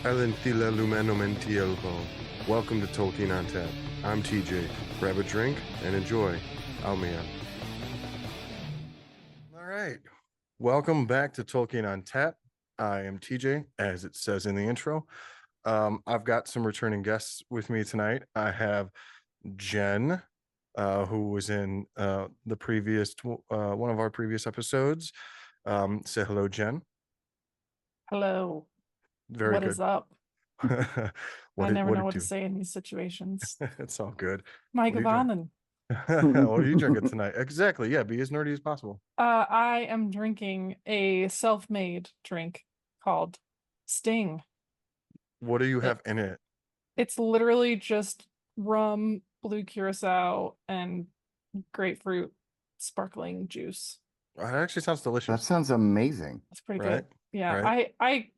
Elentila Lumenomentielvo. Welcome to Tolkien on Tap. I'm TJ. Grab a drink and enjoy. Almia. All right. Welcome back to Tolkien on Tap. I am TJ, as it says in the intro. I've got some returning guests with me tonight. I have Jen, who was in the previous one of our previous episodes. Say hello, Jen. Hello. Very What good. is up? I never know it what to do? say in these situations. It's all good. Mike What are you drinking? Vanen. What are you drinking tonight? Exactly. Yeah, be as nerdy as possible. I am drinking a self-made drink called Sting. What do you It, have in it? it's literally just rum, blue curacao, and grapefruit sparkling juice. It actually sounds That delicious, sounds amazing. It's pretty right? good. Yeah, Right. I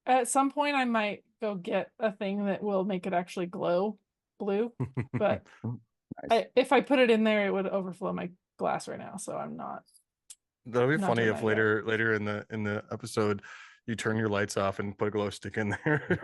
at some point I might go get a thing that will make it actually glow blue, but Ooh, nice. if I put it in there, it would overflow my glass right now, so I'm not That'll be not funny doing if that yet. later in the episode you turn your lights off and put a glow stick in there.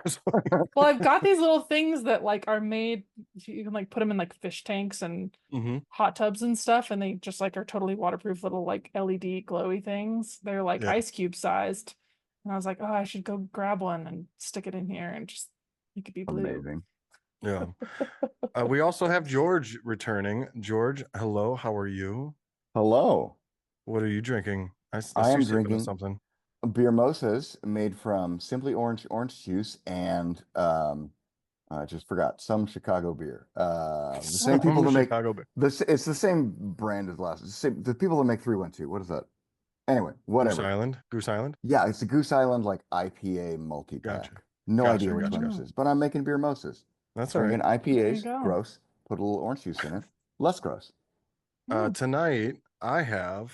Well, I've got these little things that like are made, you can like put them in like fish tanks and Hmm. hot tubs and stuff, and they just like are totally waterproof little like LED glowy things. They're like Yeah. ice cube sized. And I was like, oh, I should go grab one and stick it in here and just make it be blue. Amazing. Yeah. We also have George returning. George, hello. How are you? Hello. What are you drinking? I I see you am sipping on drinking something. beer mimosas made from simply orange juice and I just forgot some Chicago beer. The same people Some that make Chicago beer. this. It's the same brand as last. It's the people that make 312. What is that? Anyway, Goose whatever. Island. Goose Island. Yeah, it's the Goose Island like IPA Gotcha. multi-pack. No idea Gotcha. which one Gotcha. this Mm, is, but I'm making beer mimosas. That's all right. Drinking there you IPAs, go. gross. Put a little orange juice in it, less gross. Mm. Tonight I have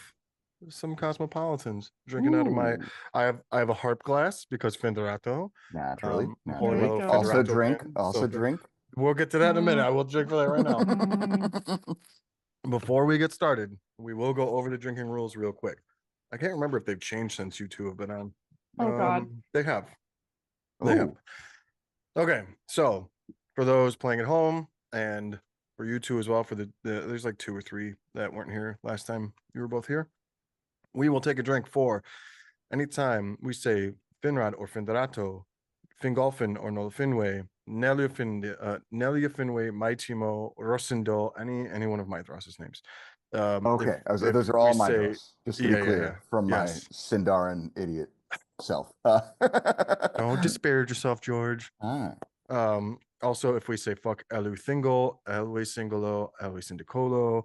some cosmopolitans drinking out of my. Ooh, I have a harp glass because Finderato. naturally, I'm There pouring my you naturally. little go. Also Finderato drink, in. also So drink. we'll get to that in a minute. Mm, I will drink for that right now. mm. Before we get started, we will go over the drinking rules real quick. I can't remember if they've changed since you two have been on. Oh God. They have. They have. Oh, Okay, so for those playing at home and for you two as well, for there's like two or three that weren't here last time you were both here. We will take a drink for anytime we say Finrod or Finderato, Fingolfin or Nolfinwe, Nelia Finwë, Maitimo, Rosindo, any one of Mythros's names. okay. Those If are we all say Midros, just to be yeah, clear, from my yes. Sindarin idiot self. Don't disparage yourself, George. Ah, Also, if we say fuck Elu Thingol, Elway Singolo, Elway Sindicolo,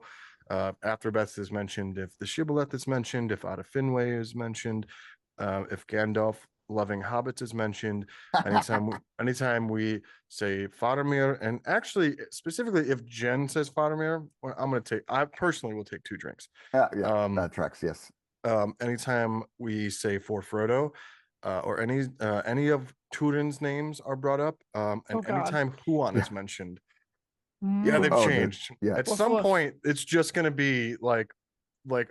after Beth is mentioned, if the Shibboleth is mentioned, if Ada Finwë is mentioned, if Gandalf loving hobbits is mentioned, anytime we say Faramir, and actually specifically if Jen says Faramir, well, I personally will take two drinks. yeah, Um, that tracks. Yes. Anytime we say for Frodo, or any of Turin's names are brought up, Oh and God. anytime Huan Yeah. is mentioned, yeah, Mm. they've Oh, dude. changed. Yeah. At Woof some woof. point, it's just gonna be like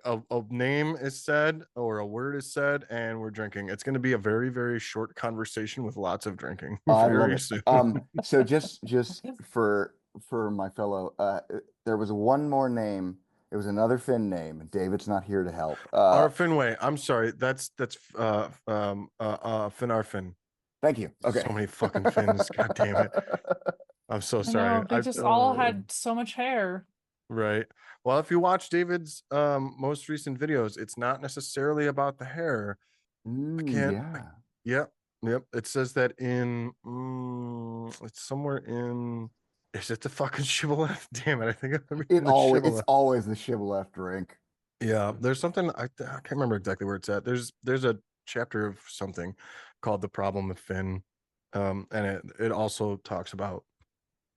a name is said or a word is said, and we're drinking. It's gonna be a very, very short conversation with lots of drinking I love very it. soon. So just for my fellow, there was one more name. It was another Finn name. David's not here to help. Our Finway. I'm sorry. That's Finarfin. Thank you. So Okay. many fucking Finns. God damn it. I'm so I know sorry. they just all had so much hair. Right. Well, if you watch David's most recent videos, it's not necessarily about the hair. I can't. Yeah. Yep. Yep. It says that in it's somewhere in is it the fucking shibboleth? Damn it. I think I'm in the It's shibboleth. always the shibboleth drink. Yeah, there's something I can't remember exactly where it's at. There's a chapter of something called The Problem of Finn. And it also talks about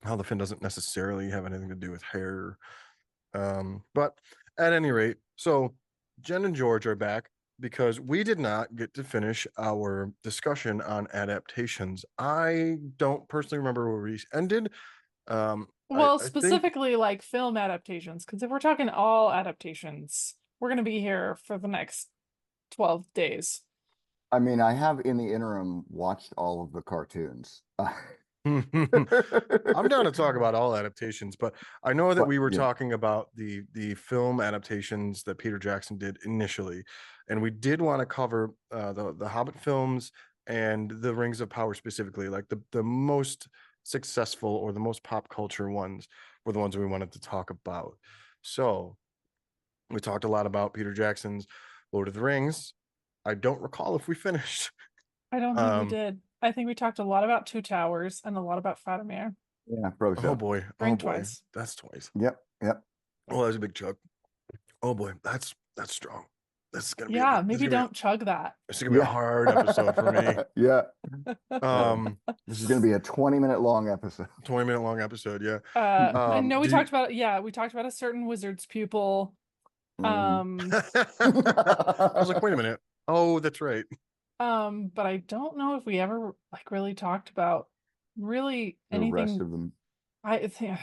how the fin doesn't necessarily have anything to do with hair. But at any rate, so Jen and George are back because we did not get to finish our discussion on adaptations. I don't personally remember where we ended. Well, I think specifically like film adaptations, because if we're talking all adaptations, we're gonna be here for the next 12 days. I mean, I have in the interim watched all of the cartoons. I'm down to talk about all adaptations, but I know that But we were yeah, talking about the film adaptations that Peter Jackson did initially, and we did want to cover the Hobbit films and the Rings of Power specifically, like the most successful or the most pop culture ones were the ones we wanted to talk about. So we talked a lot about Peter Jackson's Lord of the Rings. I don't recall if we finished. I don't think we Um, did. I think we talked a lot about Two Towers and a lot about Faramir. yeah, probably oh so. boy, oh Ring boy, twice. that's twice. Yep, yep. Oh, that was a big chug. Oh boy, that's strong. This is gonna be Yeah, this is maybe gonna be don't chug that. this is gonna be a Yeah. hard episode for me. Yeah. Um, This is going to be a 20-minute long episode. 20-minute long episode. Yeah. I know we Do talked you? about, yeah, we talked about a certain wizard's pupil. Mm. I was like, wait a minute. Oh, that's right. But I don't know if we ever like really talked about really The rest anything. of them. I think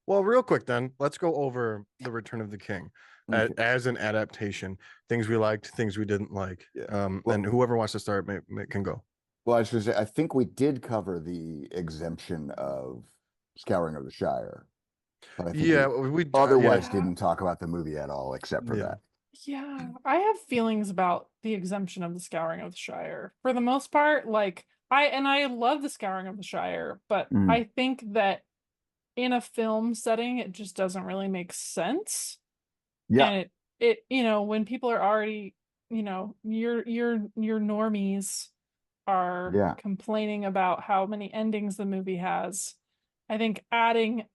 Well, real quick then, let's go over the Return of the King Okay. as an adaptation. Things we liked, things we didn't like. Yeah. And Well, whoever wants to start can go. well, I was going to say, I think we did cover the exemption of Scouring of the Shire, but I think Yeah, we yeah, otherwise Yeah. didn't talk about the movie at all, except for yeah. that. yeah, I have feelings about the exemption of the Scouring of the Shire. For the most part, like I love the Scouring of the Shire, but Mm. I think that in a film setting, it just doesn't really make sense. Yeah. And it when people are already, your normies are Yeah. complaining about how many endings the movie has. I think adding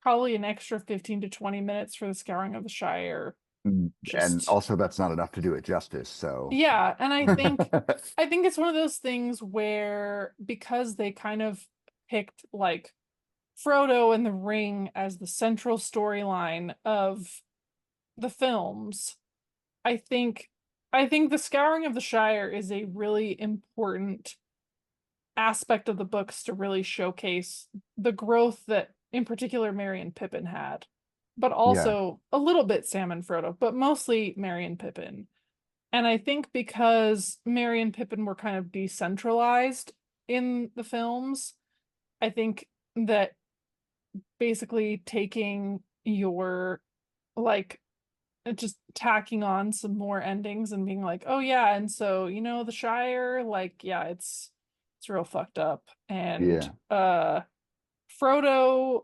probably an extra 15 to 20 minutes for the Scouring of the Shire And just also, that's not enough to do it justice. So, yeah, and I think it's one of those things where because they kind of picked like Frodo and the Ring as the central storyline of the films, I think I think the Scouring of the Shire is a really important aspect of the books to really showcase the growth that in particular Merry and Pippin had, but yeah. also a little bit Sam and Frodo, but mostly Merry and Pippin. And I think because Merry and Pippin were kind of decentralized in the films, I think that basically taking your like just tacking on some more endings and being like, oh yeah, and so the Shire, like, yeah, it's real fucked up. And Yeah. Frodo,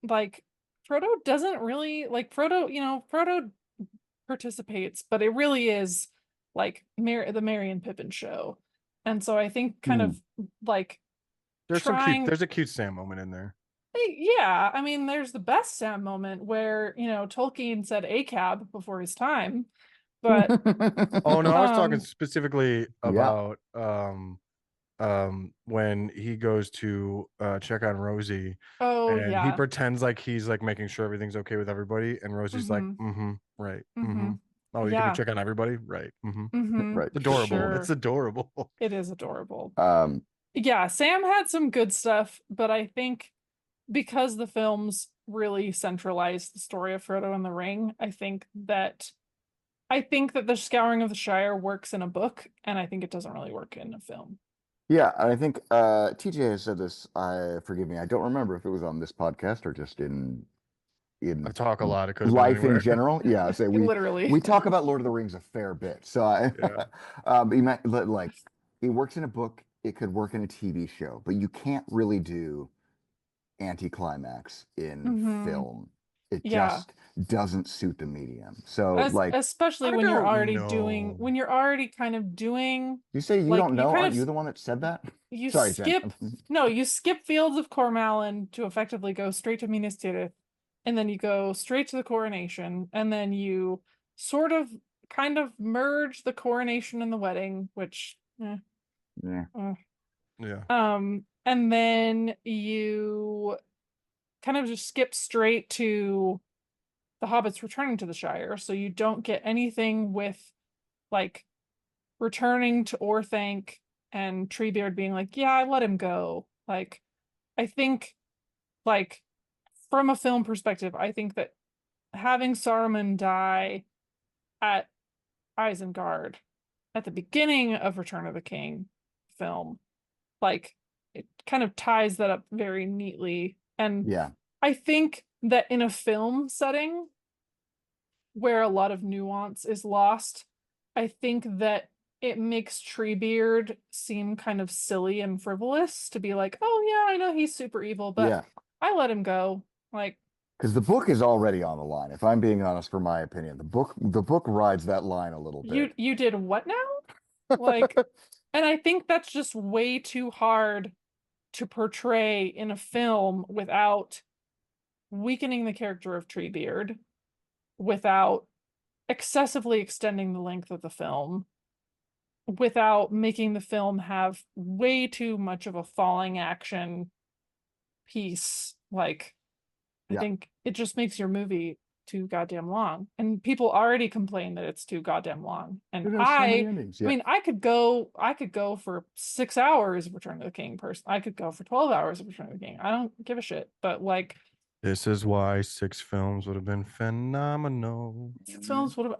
like Frodo doesn't really like Frodo participates, but it really is like the Merry and Pippin show. And so I think kind Hmm. of like trying There's a cute Sam moment in there. yeah, I mean there's the best Sam moment where, Tolkien said ACAB before his time, but Oh no, I was talking um specifically Yeah. about when he goes to check on Rosie oh and he yeah. pretends like he's like making sure everything's okay with everybody and Rosie's like, Mhm. mm-hmm, right. Mm-hmm. Mhm. Oh, you can Yeah. check on everybody? Right. Mm-hmm. Mhm. Right. It's adorable. Sure. It's adorable. It is adorable. Um, Yeah, Sam had some good stuff, but I think because the films really centralized the story of Frodo and the Ring, I think that the Scouring of the Shire works in a book, and I think it doesn't really work in a film. yeah, I think TJ has said this. Forgive me, I don't remember if it was on this podcast or just I in talk a lot. It could have been life in anywhere. general. Yeah, say Literally. we talk about Lord of the Rings a fair bit. So Yeah. like it works in a book, it could work in a TV show, but you can't really do anticlimax in Mhm. film. It Yeah. just doesn't suit the medium. So like Especially I when you're don't already know. kind of doing you say you like don't know, aren't you the one that said that? you Sorry, Jen. skip no, you skip Fields of Cormallen to effectively go straight to Minas Tirith, and then you go straight to the coronation, and then you sort of kind of merge the coronation and the wedding, which Yeah. Yeah. and then you kind of just skip straight to the hobbits returning to the Shire, so you don't get anything with like returning to Orthanc and Treebeard being like, yeah, I let him go. Like, I think, like, from a film perspective, I think that having Saruman die at Isengard at the beginning of Return of the King film, like it kind of ties that up very neatly. And Yeah. I think that in a film setting where a lot of nuance is lost, I think that it makes Treebeard seem kind of silly and frivolous to be like, oh yeah, I know he's super evil, but Yeah. I let him go. Like, Because the book is already on the line. If I'm being honest, for my opinion, the book rides that line a little bit. you did what now? Like, and I think that's just way too hard to portray in a film without weakening the character of Treebeard, without excessively extending the length of the film, without making the film have way too much of a falling action piece. Like, I Yeah. think it just makes your movie too goddamn long. And people already complain that it's too goddamn long. And It has so many endings. I Yeah. mean, I could go for 6 hours of Return of the King person. I could go for 12 hours of Return of the King. I don't give a shit. But like, This is why 6 films would have been phenomenal. films would have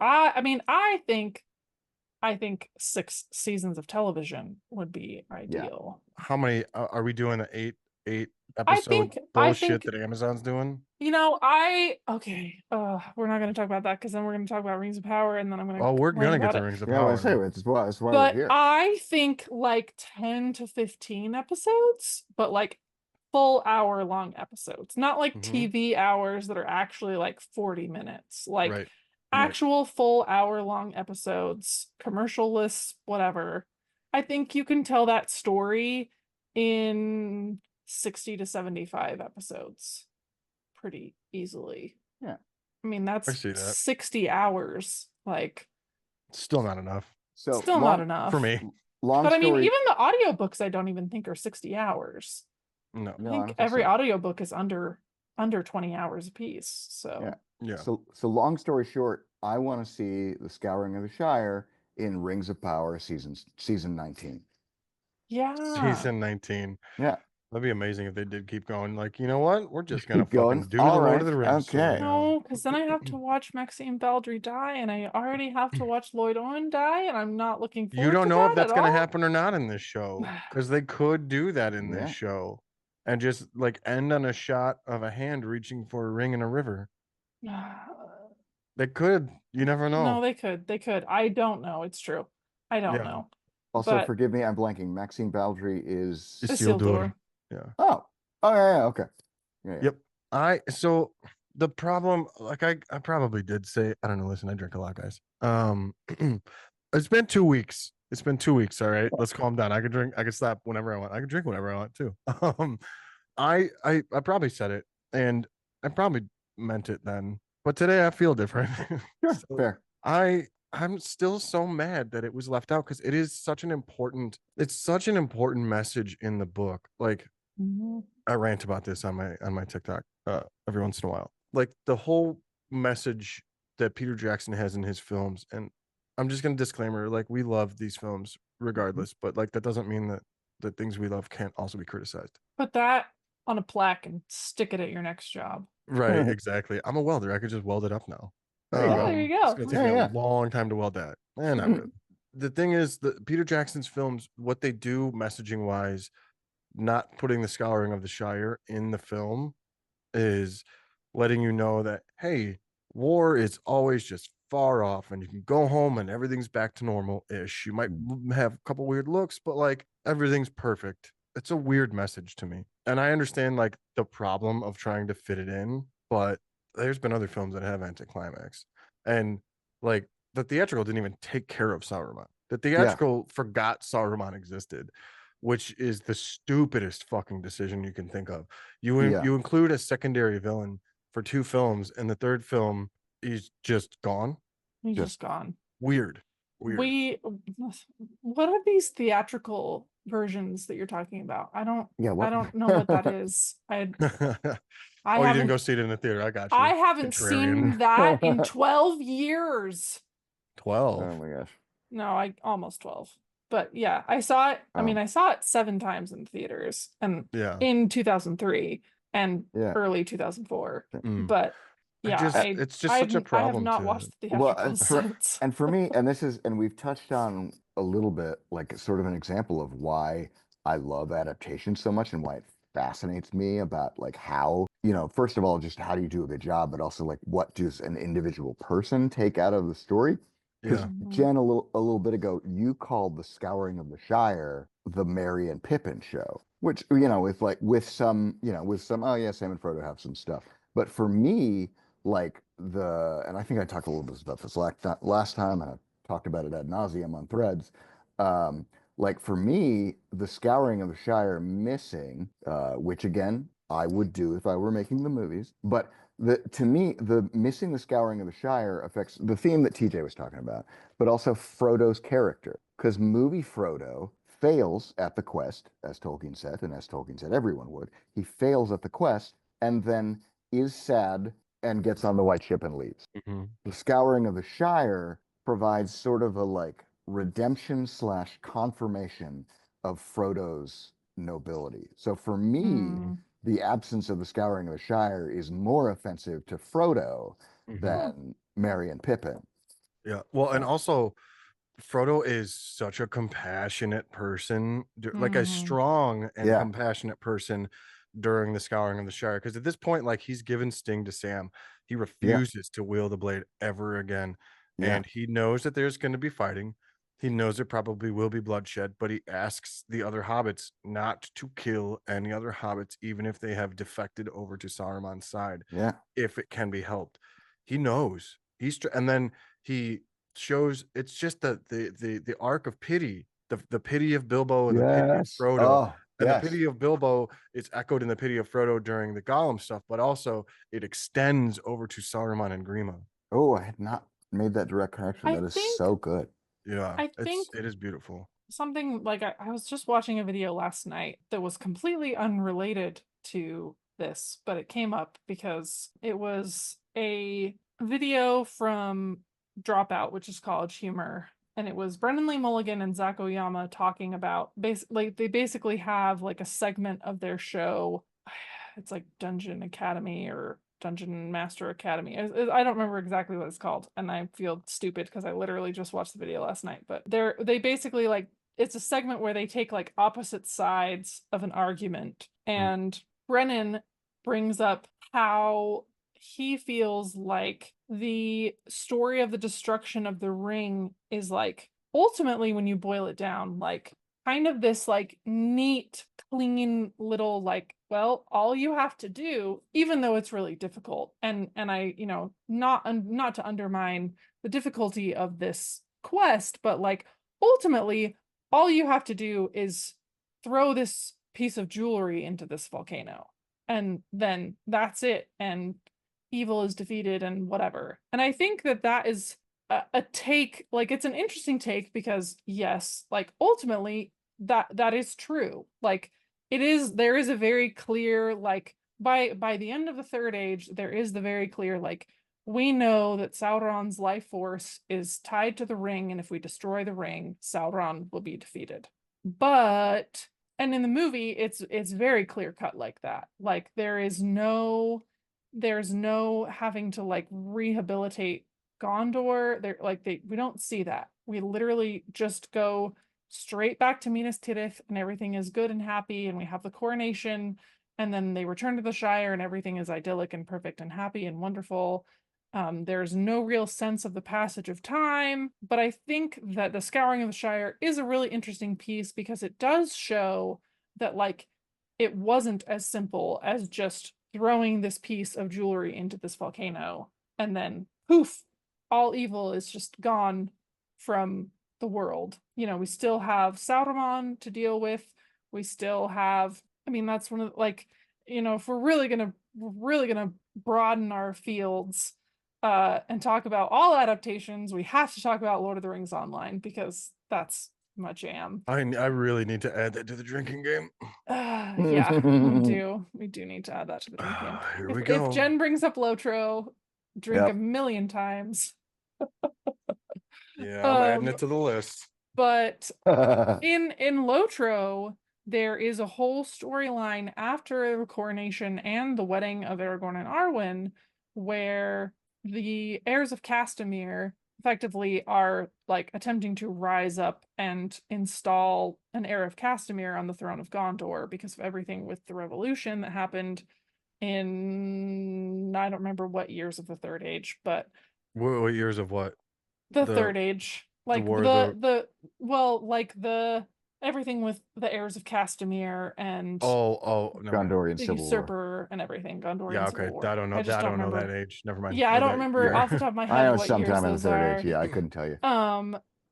I think 6 seasons of television would be ideal. How many are we doing? The eight I episode think bullshit that Amazon's doing? we're not going to talk about that because then we're going to talk about Rings of Power and then I'm going to Oh, we're complain gonna get about to it. Rings of Yeah, well, I say Power. that's why we're But here. I think like 10 to 15 episodes, but like full hour long episodes, not like Mhm. TV hours that are actually like 40 minutes, like Right. actual full hour long episodes, commercial-less, whatever. I think you can tell that story in 60 to 75 episodes pretty easily. Yeah. I mean, I that's see that. 60 hours. Like, Still not enough So still not enough. for me. Long But I mean, story. even the audiobooks I don't even think are 60 hours. No. I No, I think don't think every so. audiobook is under 20 hours a piece. So Yeah. Yeah. So long story short, I want to see the Scouring of the Shire in Rings of Power season 19. yeah. Season 19. Yeah. That'd be amazing if they did keep going. Like, you know what? We're just gonna Keep going. fucking do All the Lord right. of the Rings story Okay. now. No, because then I have to watch Maxime Baldry die, and I already have to watch Lloyd Owen die, and I'm not looking forward You don't to know if that that's at gonna all. happen or not in this show. Because they could do that in this Yeah. show. And just like end on a shot of a hand reaching for a ring in a river. They could. You never know. No, they could. They could. I don't know. It's true. I don't Yeah. know. Also, But forgive me, I'm blanking. Maxime Baldry is. Isildur. Yeah. Oh. Oh yeah. Okay. Yeah. Yep. So the problem, like I probably did say, I don't know, listen, I drink a lot, guys. It's been 2 weeks. It's been 2 weeks. All right. Let's calm down. I could stop whenever I want. I could drink whenever I want too. I probably said it and I probably meant it then, but today I feel different. Sure. So Fair. I'm still so mad that it was left out because it's such an important message in the book. Like Mhm. I rant about this on my TikTok every once in a while. Like the whole message that Peter Jackson has in his films, and I'm just gonna disclaimer, like we love these films regardless, but like that doesn't mean that the things we love can't also be criticized. Put that on a plaque and stick it at your next job. Right, exactly. I'm a welder. I could just weld it up now. There you go. There you It's go. gonna take me a long time to weld that. And I would. The thing is, the Peter Jackson's films, what they do messaging wise, not putting the Scouring of the Shire in the film is letting you know that hey, war is always just far off and you can go home and everything's back to normal ish. You might have a couple weird looks, but like everything's perfect. It's a weird message to me. And I understand like the problem of trying to fit it in, but there's been other films that have anticlimax. And like the theatrical didn't even take care of Sauron. The theatrical forgot Sauron existed, which is the stupidest fucking decision you can think of. You include a secondary villain for 2 films, and the third film is just gone. He's just gone. Weird. What are these theatrical versions that you're talking about? I don't know what that is. You didn't go see it in the theater. I got you. I haven't Contrarian. seen that in 12 years. 12. Oh my gosh. No, I almost 12. But yeah, I saw it. I mean, I saw it 7 times in theaters and Yeah. in 2003 and Yeah. early 2004. Mm. But Yeah, it's just such a I have problem not to. watched the Well, theatrical since. and for me, and we've touched on a little bit, like sort of an example of why I love adaptation so much and why it fascinates me about like how, first of all, just how do you do a good job, but also like what does an individual person take out of the story? Because Yeah. Mhm. Jen, a little bit ago, you called the Scouring of the Shire the Merry and Pippin show, which, with some, oh yeah, Sam and Frodo have some stuff. But for me, like and I think I talked a little bit about this last time, and I talked about it ad nauseum on Threads. Um, like for me, the Scouring of the Shire missing, which again I would do if I were making the movies, but to me, the missing the Scouring of the Shire affects the theme that TJ was talking about, but also Frodo's character, because movie Frodo fails at the quest, as Tolkien said, and as Tolkien said everyone would. He fails at the quest and then is sad and gets on the white ship and leaves. Mhm. The Scouring of the Shire provides sort of a like redemption slash confirmation of Frodo's nobility. So for me, Mm. the absence of the Scouring of the Shire is more offensive to Frodo Mhm. Huh. than Merry and Pippin. Yeah. Well, and Uh, also Frodo is such a compassionate person, like a Mhm. strong and yeah, compassionate person during the Scouring of the Shire. Because at this point, like he's given Sting to Sam, he yeah, refuses to wield the blade ever again, yeah, and he knows that there's going to be fighting. He knows there probably will be bloodshed, but he asks the other hobbits not to kill any other hobbits, even if they have defected over to Saruman's side, yeah. if it can be helped. He knows. And then he shows it's just the arc of pity, the pity of Bilbo and the pity of Yes. Frodo. Oh, And the yes. pity of Bilbo is echoed in the pity of Frodo during the Gollum stuff, but also it extends over to Saruman and Grima. Oh, I had not made that direct connection. I That is think so good. Yeah, I think it is beautiful. something like I was just watching a video last night that was completely unrelated to this, but it came up because it was a video from Dropout, which is college humor, and it was Brendan Lee Mulligan and Zach Oyama talking about like they basically have like a segment of their show. It's like Dungeon Academy or Dungeon Master Academy. I don't remember exactly what it's called, and I feel stupid because I literally just watched the video last night. But they basically like it's a segment where they take like opposite sides of an argument, Mm, and Brennan brings up how he feels like the story of the destruction of the ring is like ultimately when you boil it down like kind of this like neat clean little like well all you have to do even though it's really difficult and I not to undermine the difficulty of this quest but like ultimately all you have to do is throw this piece of jewelry into this volcano and then that's it and evil is defeated and whatever. And I think that that is a take like it's an interesting take because yes like ultimately that is true like it is there is a very clear like by the end of the third age there is the very clear like we know that Sauron's life force is tied to the ring and if we destroy the ring Sauron will be defeated but and in the movie it's very clear cut like that like there's no having to like rehabilitate Gondor. They're like we don't see that. We literally just go straight back to Minas Tirith and everything is good and happy and we have the coronation and then they return to the Shire and everything is idyllic and perfect and happy and wonderful. There's no real sense of the passage of time, but I think that the Scouring of the Shire is a really interesting piece because it does show that like it wasn't as simple as just throwing this piece of jewelry into this volcano and then poof, all evil is just gone from the world. We still have Sauron to deal with. We still have, I mean, that's one of like, if we're really gonna broaden our fields and talk about all adaptations, we have to talk about Lord of the Rings Online because that's my jam. I really need to add that to the drinking game. Yeah, we do need to add that to the drink game. Here If we if go. Jen brings up Lotro, drink a Yep. million times. Yeah, I'm adding Um, it to the list. but in Lotro, there is a whole storyline after the coronation and the wedding of Aragorn and Arwen, where the heirs of Castamere effectively are like attempting to rise up and install an heir of Castamere on the throne of Gondor because of everything with the revolution that happened in, I don't remember what years of the Third Age, but What years of what? the The Third Age, like War of the like the everything with the heirs of Castamere and never mind. Gondorian the Civil War. usurper and everything, Gondorian Yeah, Civil okay. War. I don't know. I just I don't don't know that remember. age. Never mind. Yeah, I Or don't that remember year. off the top of my I head know what years sometime in the those Third are. Age. Yeah, I couldn't tell you.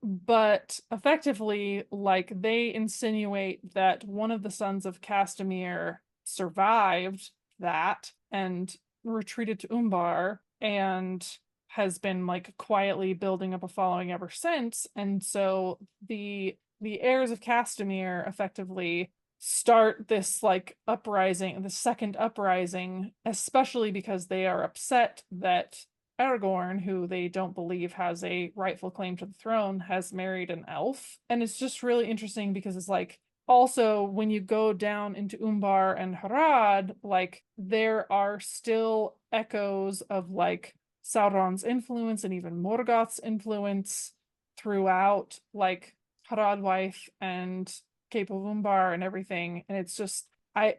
But effectively, like they insinuate that one of the sons of Castamere survived that and retreated to Umbar and has been like quietly building up a following ever since. And so the heirs of Castamere effectively start this like uprising, the second uprising, especially because they are upset that Aragorn, who they don't believe has a rightful claim to the throne, has married an elf. And it's just really interesting because it's like also when you go down into Umbar and Harad, like there are still echoes of like Sauron's influence and even Morgoth's influence throughout like Haradwife and Cape of Umbar and everything. And it's just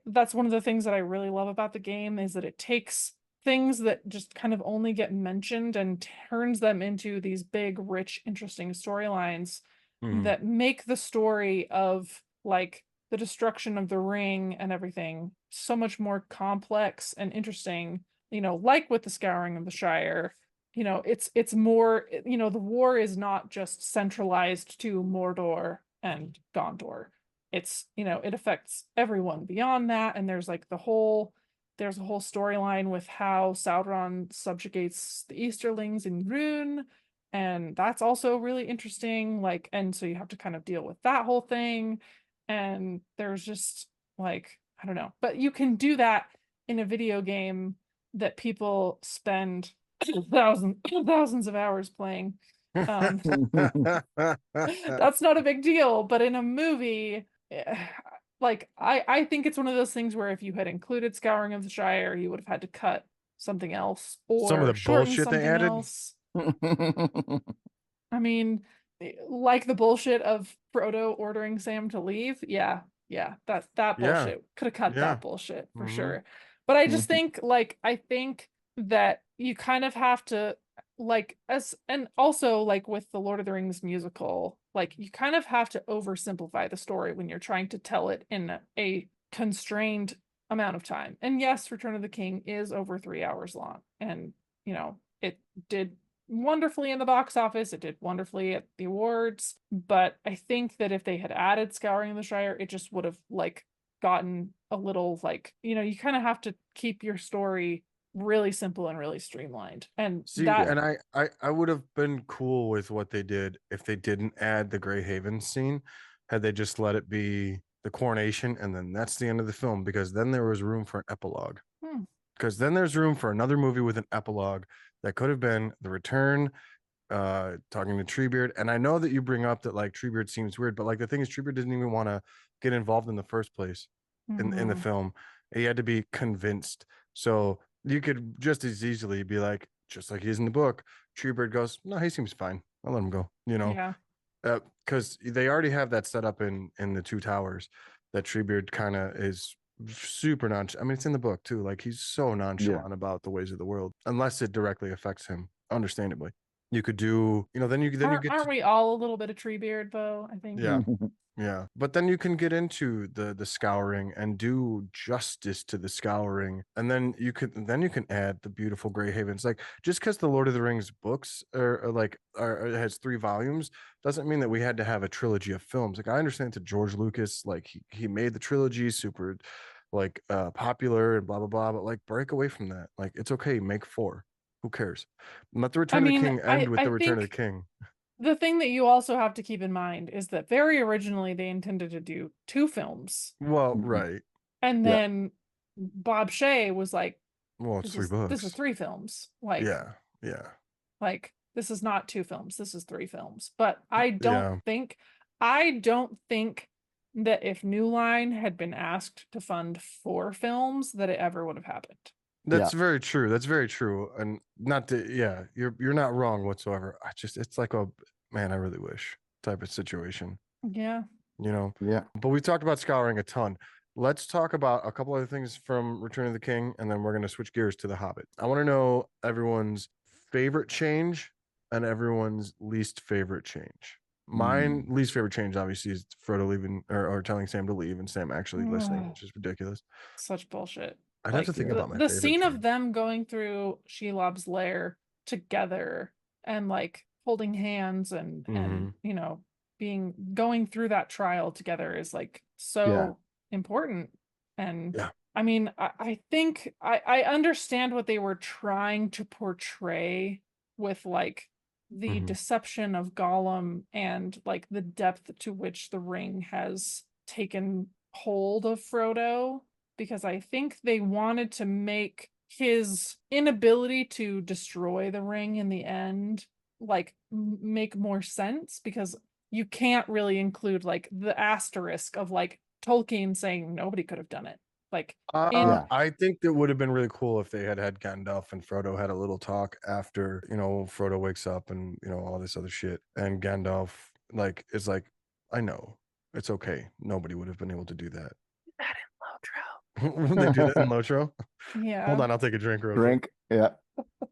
that's one of the things that I really love about the game is that it takes things that just kind of only get mentioned and turns them into these big, rich, interesting storylines that make the story of like the destruction of the ring and everything so much more complex and interesting. You know, like with the Scouring of the Shire, you know, it's more, you know, the war is not just centralized to Mordor and Gondor. It's, you know, it affects everyone beyond that, and there's like there's a whole storyline with how Sauron subjugates the Easterlings in Rhûn, and that's also really interesting. Like, and so you have to kind of deal with that whole thing. And there's just like, I don't know, but you can do that in a video game that people spend thousands of hours playing. Um, that's not a big deal, but in a movie, like I think it's one of those things where if you had included Scouring of the Shire, you would have had to cut something else Some of or the shorten bullshit they something added. else. I mean, like the bullshit of Frodo ordering Sam to leave. Yeah, that Yeah. bullshit. Could have cut Yeah. that bullshit for sure. But I just think like I think that you kind of have to like as and also like with the Lord of the Rings musical, like you kind of have to oversimplify the story when you're trying to tell it in a constrained amount of time. And yes, Return of the King is over 3 hours long. And you know, it did wonderfully in the box office. It did wonderfully at the awards. But I think that if they had added Scouring of the Shire, it just would have like gotten a little like, you know, you kind of have to keep your story really simple and really streamlined. And See, that and I would have been cool with what they did if they didn't add the Grey Haven scene, had they just let it be the coronation and then that's the end of the film, because then there was room for an epilogue. Because then there's room for another movie with an epilogue that could have been the return, talking to Treebeard. And I know that you bring up that like Treebeard seems weird, but like the thing is Treebeard didn't even want to get involved in the first place in the film. He had to be convinced. So you could just as easily be like, just like he's in the book, Treebeard goes, no, he seems fine. I'll let him go, you know. Yeah. Because they already have that set up in the Two Towers, that Treebeard kind of is super nonchalant. I mean, it's in the book too. Like he's so nonchalant about the ways of the world, unless it directly affects him. Understandably, you could do, you know, then you get aren't we all a little bit of Treebeard though? I think. yeah. Yeah, but then you can get into the scouring and do justice to the scouring, and then you can add the beautiful Grey Havens. Like just because the Lord of the Rings books are has 3 volumes doesn't mean that we had to have a trilogy of films. Like I understand to George Lucas, like he made the trilogy super like popular and blah blah blah, but like break away from that. Like it's okay, make 4. Who cares? Let the Return of the King end with I the Return of the think King. the thing that you also have to keep in mind is that very originally they intended to do 2 films. Well, right. And then Bob Shea was like, well, it's 3 books. This is 3 films. Like, yeah. Like this is not 2 films. This is 3 films. But I Yeah. don't think that if New Line had been asked to fund 4 films, that it ever would have happened. That's very true. That's very true. And not to, yeah, you're not wrong whatsoever. It's like a, man, I really wish type of situation, Yeah. you know? Yeah. But we've talked about scouring a ton. Let's talk about a couple other things from Return of the King, and then we're going to switch gears to The Hobbit. I want to know everyone's favorite change and everyone's least favorite change. Mine least favorite change, obviously, is Frodo leaving or telling Sam to leave and Sam actually listening, which is ridiculous. Such bullshit. I'd have to think about my the favorite scene of change. them going through Shelob's lair together and like holding hands and Mhm. you know going through that trial together is like so important. And Yeah. I mean, I think I understand what they were trying to portray with like the Mhm. deception of Gollum and like the depth to which the ring has taken hold of Frodo, because I think they wanted to make his inability to destroy the ring in the end like make more sense, because you can't really include like the asterisk of like Tolkien saying nobody could have done it. Like I think it would have been really cool if they had Gandalf and Frodo had a little talk after, Frodo wakes up and, all this other shit. And Gandalf, like, is like, I know, it's okay. Nobody would have been able to do that. that in When they do that in Lotro. Yeah. Hold on, I'll take a drink real quick. Drink. Yeah.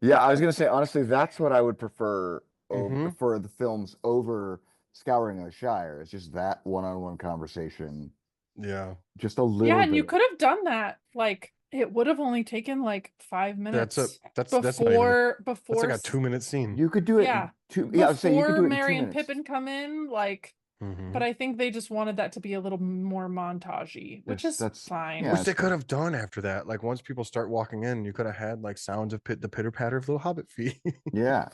Yeah, I was gonna say honestly, that's what I would prefer Mhm. for the films over Scouring of the Shire. It's just that one-on-one conversation, Yeah. just a Yeah, little and you bit. could have done that. Like it would have only taken like 5 That's minutes that's not even that's like a before 2-minute scene. You could do it yeah, Yeah, I would say you could before do it in Merry 2 and minutes. Pippin come in, like, but Mhm. I think they just wanted that to be a little more montagey, which is That's fine. yeah, Which it's they could fine. have done after that. Like once people start walking in, you could have had like sounds of the pitter patter of little hobbit feet. Yeah.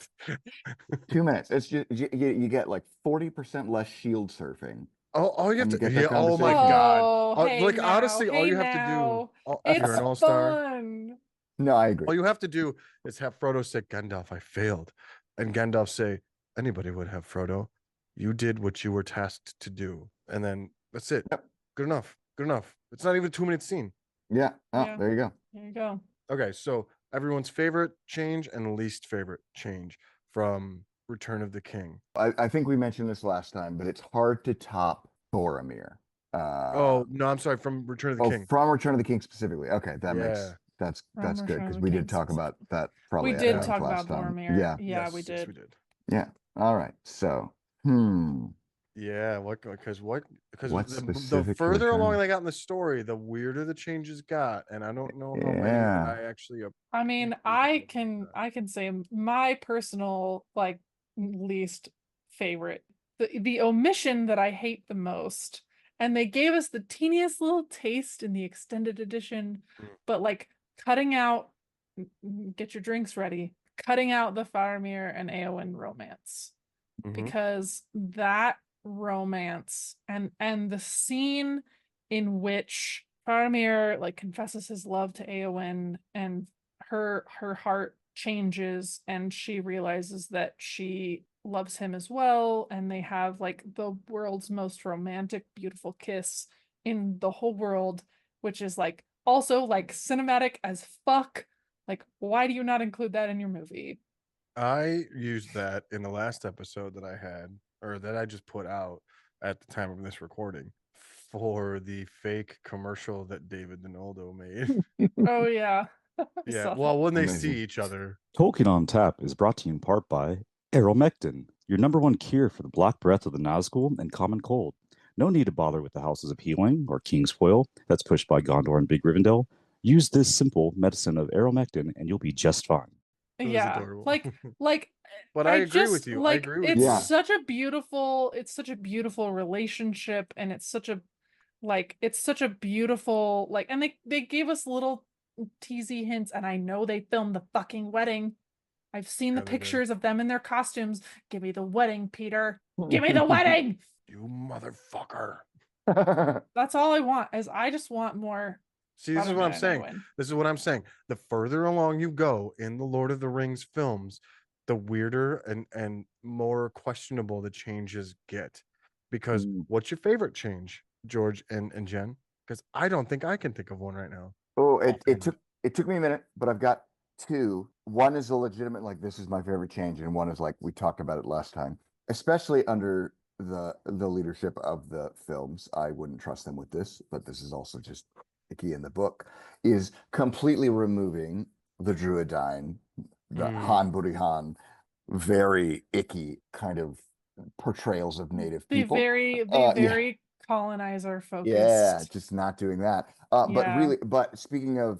2 minutes. It's just you get like 40% less shield surfing, All you have and you to, get yeah. that Oh my conversation. God. Oh, hey Like now, honestly, all hey you have to do, now. if you're an It's all-star, fun. No, I agree. all you have to do is have Frodo say, Gandalf, I failed. And Gandalf say, anybody would have, Frodo. You did what you were tasked to do. And then that's it. Yep. Good enough. Good enough. It's not even a 2-minute scene. Yeah. Oh, Yeah, there you go. there you go. Okay, so everyone's favorite change and least favorite change from Return of the King. I think we mentioned this last time, but it's hard to top Boromir. Oh, no, I'm sorry, from Return of the King. From Return of the King specifically. Okay, Yeah. that's From good Return of because the we King did talk about that We probably at did length talk last about time. Boromir. Yeah. Yeah, we Yes, yes, did. we did. Yeah. All right. So, Yeah, because what the specific to further along Return? they got in the story, the weirder the changes got, and I don't know how many that Yeah. I actually I mean, appreciate them for that. I can say my personal like least favorite, the omission that I hate the most, and they gave us the teeniest little taste in the extended edition, but like cutting out, get your drinks ready, cutting out the Faramir and Éowyn romance, Mhm. because that romance and the scene in which Faramir like confesses his love to Éowyn and her heart changes and she realizes that she loves him as well, and they have like the world's most romantic beautiful kiss in the whole world, which is like also like cinematic as fuck. Like, why do you not include that in your movie? I used that in the last episode that I had, or that I just put out at the time of this recording, for the fake commercial that David Donaldo made. Oh yeah. I Yeah, saw well, that. when they see Amazing. each other. Tolkien on Tap is brought to you in part by Aeromectin, your number one cure for the black breath of the Nazgul and common cold. No need to bother with the Houses of Healing or King's Foil that's pushed by Gondor and Big Rivendell. Use this simple medicine of Aeromectin and you'll be just fine. It was Yeah, adorable. like But I I agree with just you. I like agree with it's Yeah. you. such a beautiful relationship, and it's such a beautiful like, and they gave us little teasy hints, and I know they filmed the fucking wedding. I've seen the Yeah, they did. pictures of them in their costumes. Give me the wedding, Peter. Give me the wedding. You motherfucker. That's all I want. Is I just want more. See, this is what I'm Faramir and saying. Éowyn. This is what I'm saying. The further along you go in the Lord of the Rings films, the weirder and more questionable the changes get. Because what's your favorite change, George and Jen? Because I don't think I can think of one right now. Oh, it Offhand. it took me a minute, but I've got two. One is a legitimate, like, this is my favorite change, and one is like we talked about it last time, especially under the leadership of the films. I wouldn't trust them with this, but this is also just icky in the book, is completely removing the Druidine, the Han Burihan, very icky kind of portrayals of native people. The Yeah. very colonizer Yeah, focused. just not doing that. But Yeah. really, but speaking of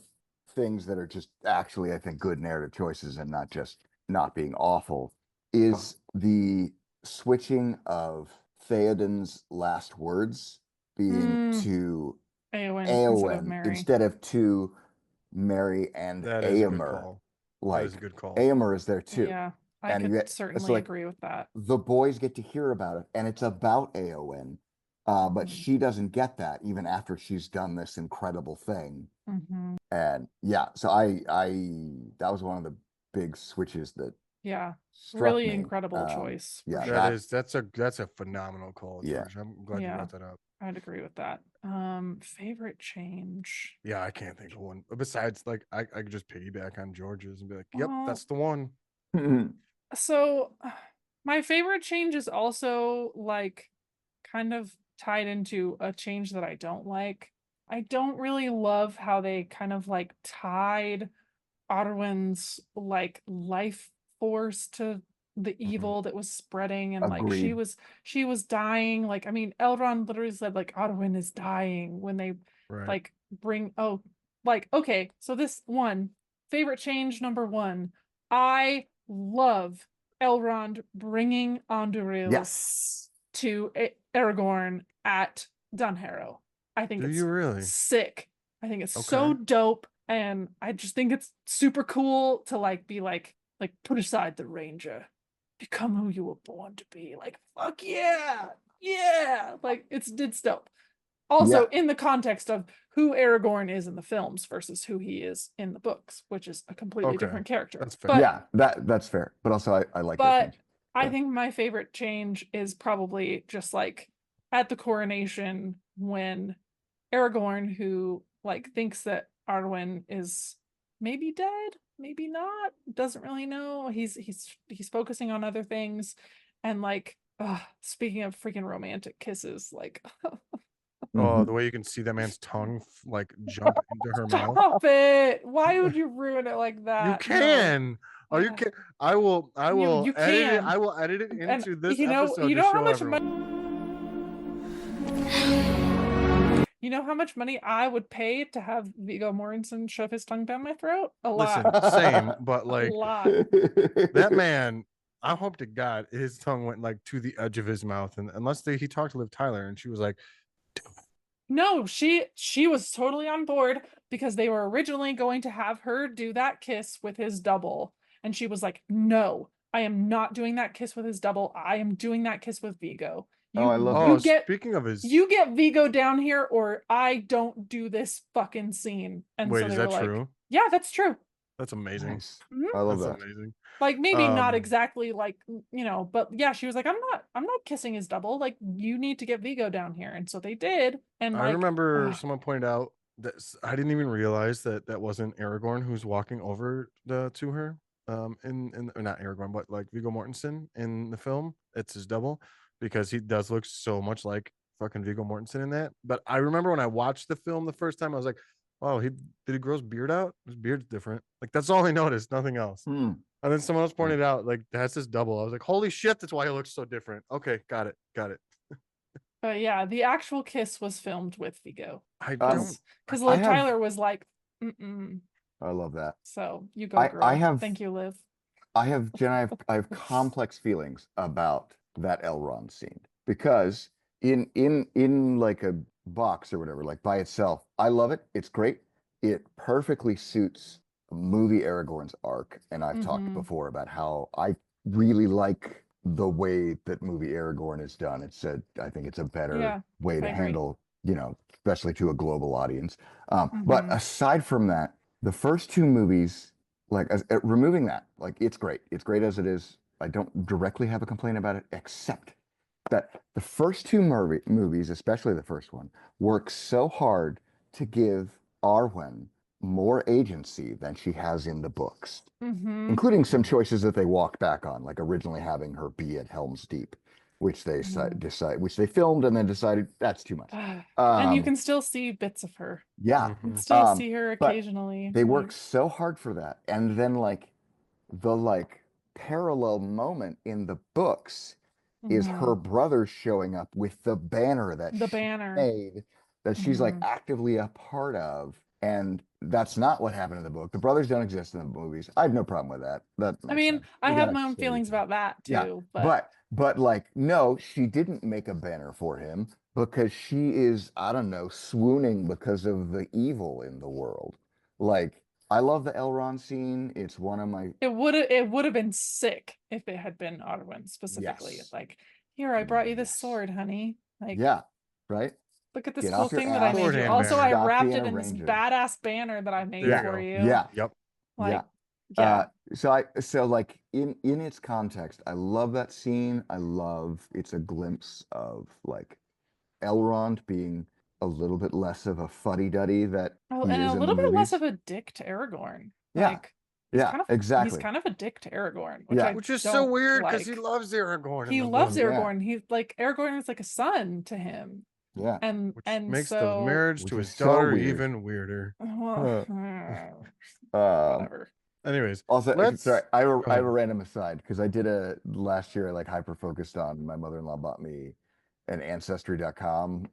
things that are just actually, I think, good narrative choices and not just not being awful, is the switching of Theoden's last words being Mm, to Eowyn Eowyn instead of to Mary and That is a good Aomer. call. That is a Like good call. Aomer is there too. Yeah, I And could you get, it's certainly like agree with that. the boys get to hear about it, and it's about Aowen. But she doesn't get that even after she's done this incredible thing. Mm-hmm. And yeah, so that was one of the big switches that Yeah, struck really me. incredible choice. Yeah, sure. That's a phenomenal call, Yeah. George. I'm glad you Yeah. brought that up. I'd agree with that. Favorite change. Yeah, I can't think of one. Besides, like, I could just piggyback on George's and be like, yep, Well, that's the one. So my favorite change is also like kind of tied into a change that I don't like. I don't really love how they kind of like tied Arwen's like life force to the evil that was spreading, and like Agreed. she was dying. Like, I mean, Elrond literally said like Arwen is dying when they Right. like bring like, okay, so this one favorite change number one, I love Elrond bringing Anduril Yes. to Aragorn at Dunharrow. I think Do it's you really? sick. I think it's so Okay. dope, and I just think it's super cool to like be like put aside the ranger, become who you were born to be. Like, fuck yeah, yeah, like it's dope. Also, in the context of who Aragorn is in the films versus who he is in the books, which is a completely Okay. different character. That's fair. But Yeah, that's fair. But also I like that but change. I But think my favorite change is probably just like at the coronation when Aragorn, who like thinks that Arwen is maybe dead, maybe not, doesn't really know. He's focusing on other things, and like, speaking of freaking romantic kisses, like, Oh, the way you can see that man's tongue like jump into her mouth. stop it! Why would you ruin it like You that? No. can. Oh, you can. I will You edit it. can. I will edit it And into this you know episode to show how much everyone. You know how much money I would pay to have Viggo Mortensen shove his tongue down my throat? A Listen, lot. same, but A like lot. that man, I hope to God his tongue went like to the edge of his mouth, and unless he talked to Liv Tyler and she was like, No, she was totally on board because they were originally going to have her do that kiss with his double, and she was like, "No, I am not doing that kiss with his double. I am doing that kiss with Viggo. Oh, I love oh, that. speaking of his, You get Viggo down here, or I don't do this fucking scene." And wait, so is they that were like, true? "Yeah, that's true." That's amazing. Nice. Mhm. I love That's that. amazing. Like, maybe not Um, exactly like, but yeah, she was like, I'm not kissing his double. Like, you need to get Viggo down here. And so they did. And I like, remember someone pointed out that I didn't even realize that wasn't Aragorn who's walking over to her. In or not Aragorn, but like Viggo Mortensen in the film. It's his double because he does look so much like fucking Viggo Mortensen in that. But I remember when I watched the film the first time, I was like, "Oh, did he grow his beard out? His beard's different." Like that's all I noticed, nothing else. Hmm. And then someone else pointed out like that's his double. I was like, "Holy shit, that's why he looks so different." Okay, got it. but yeah, the actual kiss was filmed with Viggo. I Um, don't. Because I Liv have- Tyler was like, mm-mm. I love that. So you go, I girl. have- Thank you, Liv. Jen, I have complex feelings about that Elrond scene because in like a box or whatever, like by itself, I love it. It's great. It perfectly suits movie Aragorn's arc, and I've talked Mhm. before about how I really like the way that movie Aragorn is done. I think it's a better Yeah, way to I agree. handle, especially to a global audience. But Mhm. aside from that, the first two movies, like removing that, like it's great. It's great as it is. I don't directly have a complaint about it, except that the first two movies, especially the first one, work so hard to give Arwen more agency than she has in the books, Mm-hmm. including some choices that they walked back on, like originally having her be at Helm's Deep, which they which they filmed and then decided that's too much. And you can still see bits of her. Yeah. You can still see her but occasionally. they worked so hard for that. And then the parallel moment in the books is her brother showing up with the banner that the she banner made, that she's like actively a part of. And that's not what happened in the book. The brothers don't exist in the movies. I have no problem with that. That I makes mean, sense. I You have gotta my own say feelings everything. about that Yeah, too, but but no, she didn't make a banner for him because she is, I don't know, swooning because of the evil in the world. Like, I love the Elrond scene. It's one of my it would have been sick if it had been Arwen specifically. Yes. Like, here, I brought you this Yes. sword, honey. Like, Yeah, right? look at this Get cool off your thing that I ass. made Sword you. and Also, banner. I Stop wrapped being it a in this ranger. badass banner that I made There you for go. you. Yeah. Yep. Like, Yeah. yeah. So like in its context, I love that scene. I love it's a glimpse of like Elrond being a little bit less of a fuddy-duddy that Oh, he and is a in the little bit less movies. of a dick to Aragorn. Yeah. Like, Yeah, he's exactly. kind of a dick to Aragorn, which Yeah. I Which is so don't weird because he like. loves Aragorn in He the loves book, Yeah. Aragorn. He's like Aragorn is like a son to him. Yeah. which And makes the so marriage Which to is his so daughter weird. even weirder. well, whatever. Anyways, Also, let's sorry, I have go a ahead. random aside because I did last year, like hyper focused on my mother-in-law bought me an ancestry.com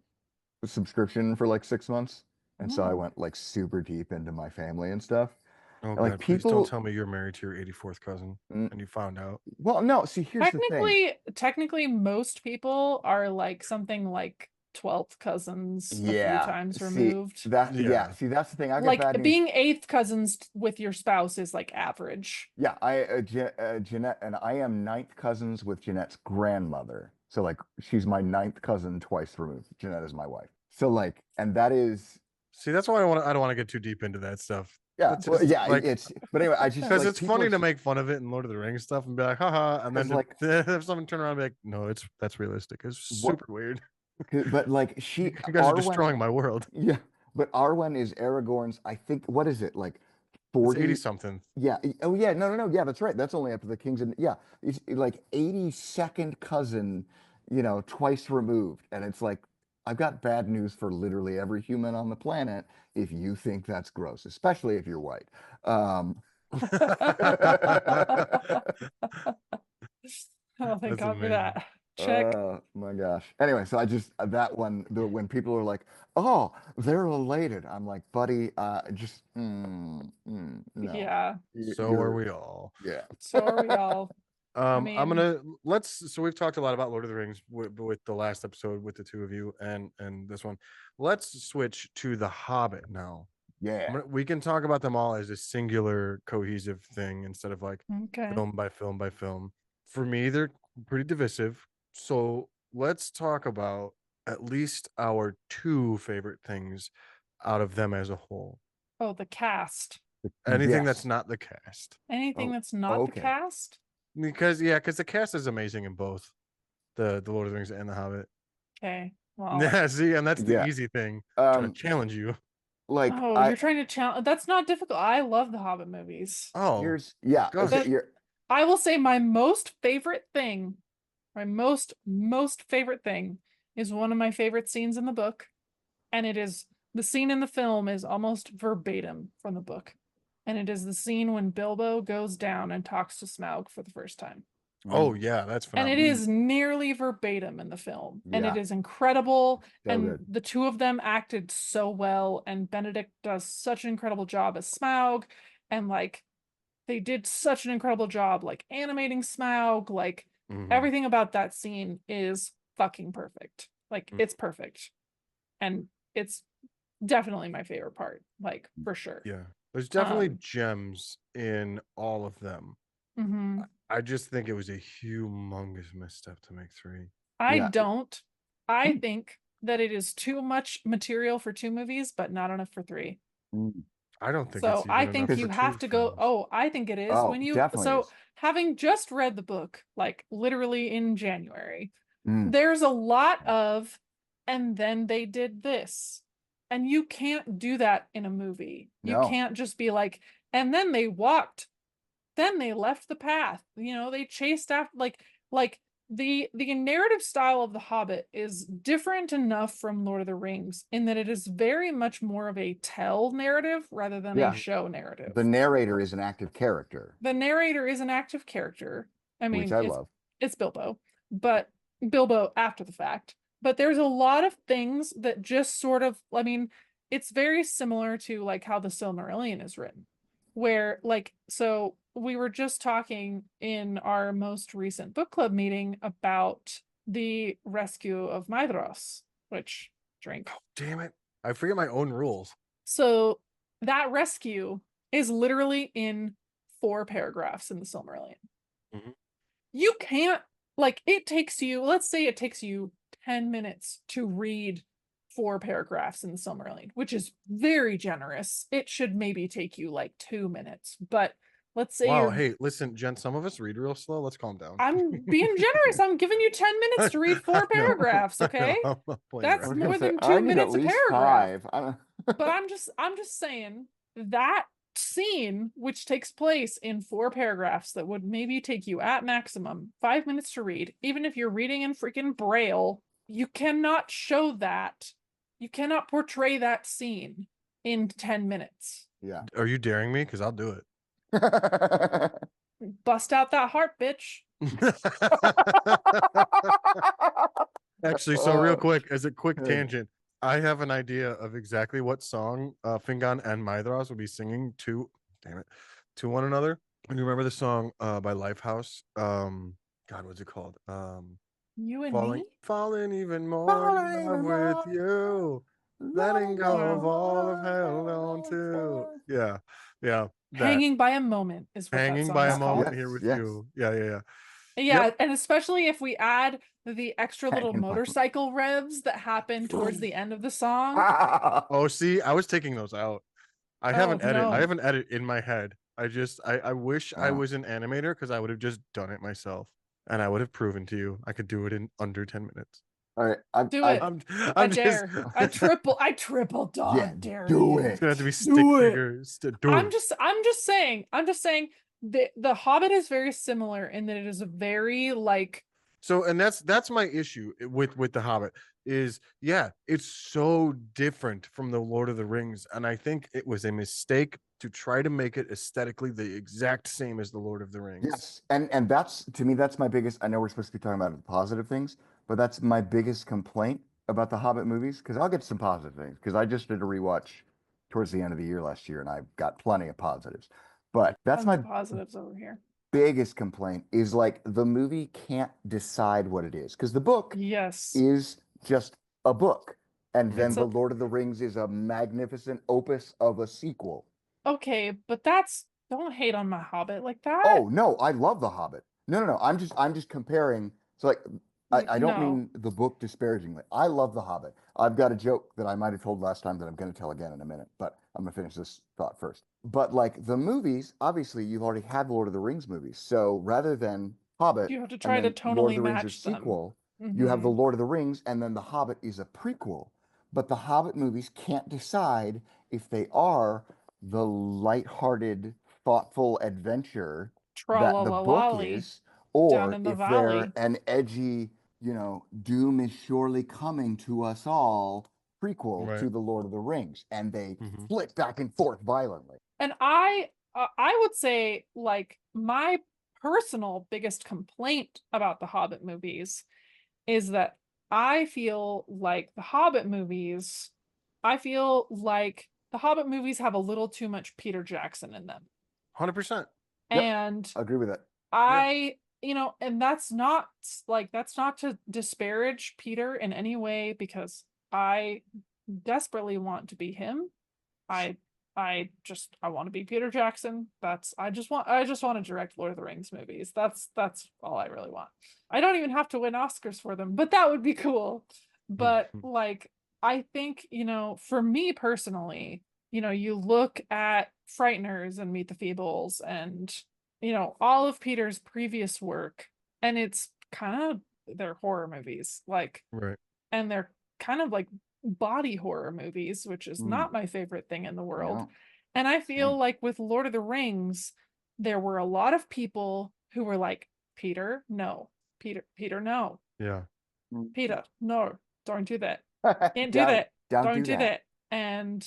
subscription for like 6 months. And so I went like super deep into my family and stuff. Oh And, like God, please don't people, tell me you're married to your 84th cousin and you found out. well, no, see, here's the thing. Technically, most people are like something like 12th cousins a few Yeah, times see removed. that, Yeah. see, that's the thing. I got Like bad news. being 8th cousins with your spouse is like average. Yeah, Jeanette and I am 9th cousins with Jeanette's grandmother. So like she's my 9th cousin twice removed. Jeanette is my wife. So like, and that is See, that's why I don't want to get too deep into that stuff. yeah, That's well, just, yeah, like, it's but anyway, I just because like it's people funny are to make fun of it in Lord of the Rings stuff and be like, haha, and then 'cause, like, to have someone turn around and be like, no, that's realistic. It's what, super weird. but like You guys are destroying my world. Yeah, but Arwen is Aragorn's, I think, what is it like It's 80 40? something. Yeah. Oh, yeah. No. Yeah, that's right. That's only after the Kings and yeah, it's like 82nd cousin, twice removed, and it's like I've got bad news for literally every human on the planet. If you think that's gross, especially if you're white. Oh, thank That's God for amazing. that. Check. Oh my gosh. Anyway, so I just that one when people are like, "Oh, they're related," I'm like, "Buddy, just no." Yeah. So are we all. Yeah. So are we all. I'm mean- gonna so we've talked a lot about Lord of the Rings with the last episode with the two of you and this one. Let's switch to The Hobbit now. Yeah. We can talk about them all as a singular cohesive thing instead of like Okay. film by film by film. For me, they're pretty divisive. So let's talk about at least our two favorite things out of them as a whole. Oh, the cast. Anything that's Yes. not the cast. Anything Oh, that's not okay. the cast? Because the cast is amazing in both the Lord of the Rings and the Hobbit. Okay. Well, Yeah, see, and that's the Yeah. easy thing. Trying to challenge you. Like oh, you're trying to challenge. That's not difficult. I love the Hobbit movies. Oh, okay, That- you're I will say my most favorite thing, my most favorite thing is one of my favorite scenes in the book. And it is the scene in the film is almost verbatim from the book. And it is the scene when Bilbo goes down and talks to Smaug for the first time. oh yeah, that's And phenomenal. it is nearly verbatim in the film. And it Yeah. is incredible. So and good. the two of them acted so well. And Benedict does such an incredible job as Smaug. And like they did such an incredible job like animating Smaug. Like Mhm. everything about that scene is fucking perfect. Like it's perfect. And it's definitely my favorite part, like for sure. Yeah, there's definitely Um, gems in all of them. mhm. I just think it was a humongous misstep to make 3. I Yeah. don't. I think that it is too much material for 2 movies, but not enough for 3. I don't think So it's I even think enough you for have 2 to go. films. Oh, I think it is Oh, when you. definitely So is. having just read the book, like literally in January, Mm. there's a lot of, and then they did this, And you can't do that in a movie. You No. can't just be like, and then they walked, then they left the path. You know, they chased after like the narrative style of The Hobbit is different enough from Lord of the Rings in that it is very much more of a tell narrative rather than Yeah. a show narrative. The narrator is an active character, The narrator is an active character. I mean, which I love. it's Bilbo, but Bilbo after the fact. But there's a lot of things that just sort of, I mean, it's very similar to like how the Silmarillion is written, where like, so we were just talking in our most recent book club meeting about the rescue of Maedhros, which drink. Oh, damn it. I forget my own rules. So that rescue is literally in 4 paragraphs in the Silmarillion. Mhm. You can't, like, it takes you, let's say it takes you 10 minutes to read 4 paragraphs in the Silmarillion, which is very generous. It should maybe take you like 2 minutes, but let's say Wow. you're, Hey, listen, Jen, some of us read real slow. Let's calm down. I'm being generous. I'm giving you 10 minutes to read 4 I know. paragraphs, I okay? know. I'm playing That's I was around. gonna more say, than I 2 need minutes at a least paragraph. 5. I don't... But I'm just saying that scene, which takes place in 4 paragraphs that would maybe take you at maximum 5 minutes to read, even if you're reading in freaking Braille, you cannot show that. You cannot portray that scene in 10 minutes. Yeah. Are you daring me? Because I'll do it. Bust out that heart, bitch. Actually, so real Oh, quick, as a quick good. tangent, I have an idea of exactly what song Fingon and Maedhros would be singing to, damn it, to one another. And you remember the song by Lifehouse? God, what's it called? You and Falling, me? falling even more Falling in love even with more, you, letting go of all of hell on too. Yeah, yeah, that Hanging by a Moment is what that hanging song by a is called. moment here with Yes. you. Yeah, yeah, yeah. Yeah, Yep. and especially if we add the extra little Hanging by a moment. motorcycle revs that happen towards the end of the song. Oh, see, I was taking those out. I have an Oh, edit. I no. have an edit in my head. I wish I Oh. was an animator because I would have just done it myself, and I would have proven to you I could do it in under 10 minutes. All right. Do it. I'm I I'm just dare. I triple dog Yeah, dare do you. it. it's gonna have to be Do stick it. figures to do I'm it. just saying the Hobbit is very similar in that it is a very like So, and that's my issue with the Hobbit is, yeah, it's so different from the Lord of the Rings, and I think it was a mistake to try to make it aesthetically the exact same as the Lord of the Rings. Yes, and that's, to me, that's my biggest. I know we're supposed to be talking about the positive things, but that's my biggest complaint about the Hobbit movies. Because I'll get some positive things. Because I just did a rewatch towards the end of the year last year, and I've got plenty of positives. But that's tons my of positives over here. biggest complaint is like the movie can't decide what it is. Because the book Yes. is just a book, and then It's the a- Lord of the Rings is a magnificent opus of a sequel. Okay, but don't hate on my Hobbit like that. Oh no, I love The Hobbit. No. I'm just comparing. So like, I don't No. mean the book disparagingly. I love The Hobbit. I've got a joke that I might have told last time that I'm going to tell again in a minute, but I'm going to finish this thought first. But like the movies, obviously you've already had Lord of the Rings movies. So rather than Hobbit, You have to and try to then Lord of tonally the Rings match is them. sequel, you have the Mhm. Lord of the Rings, and then The Hobbit is a prequel. But the Hobbit movies can't decide if they are the lighthearted, thoughtful adventure that the book Tra-la-la-lally is, down or in the if valley. they're an edgy, doom is surely coming to us all prequel Right. to the Lord of the Rings, and they Mhm. flip back and forth violently. And I would say like my personal biggest complaint about the Hobbit movies is that I feel like the Hobbit movies have a little too much Peter Jackson in them. 100%. Yep. And I agree with that. and that's not to disparage Peter in any way because I desperately want to be him. I want to be Peter Jackson. I just want to direct Lord of the Rings movies. That's all I really want. I don't even have to win Oscars for them, but that would be cool. But like I think, for me personally, you look at Frighteners and Meet the Feebles and all of Peter's previous work, and it's kind of they're horror movies, like, Right. and they're kind of like body horror movies, which is not my favorite thing in the world. No. And I feel Same. like with Lord of the Rings, there were a lot of people who were like, Peter, no. Peter, no. Yeah. Peter, no. Don't do that. Can't do Don't- that. Don't Don't do that. And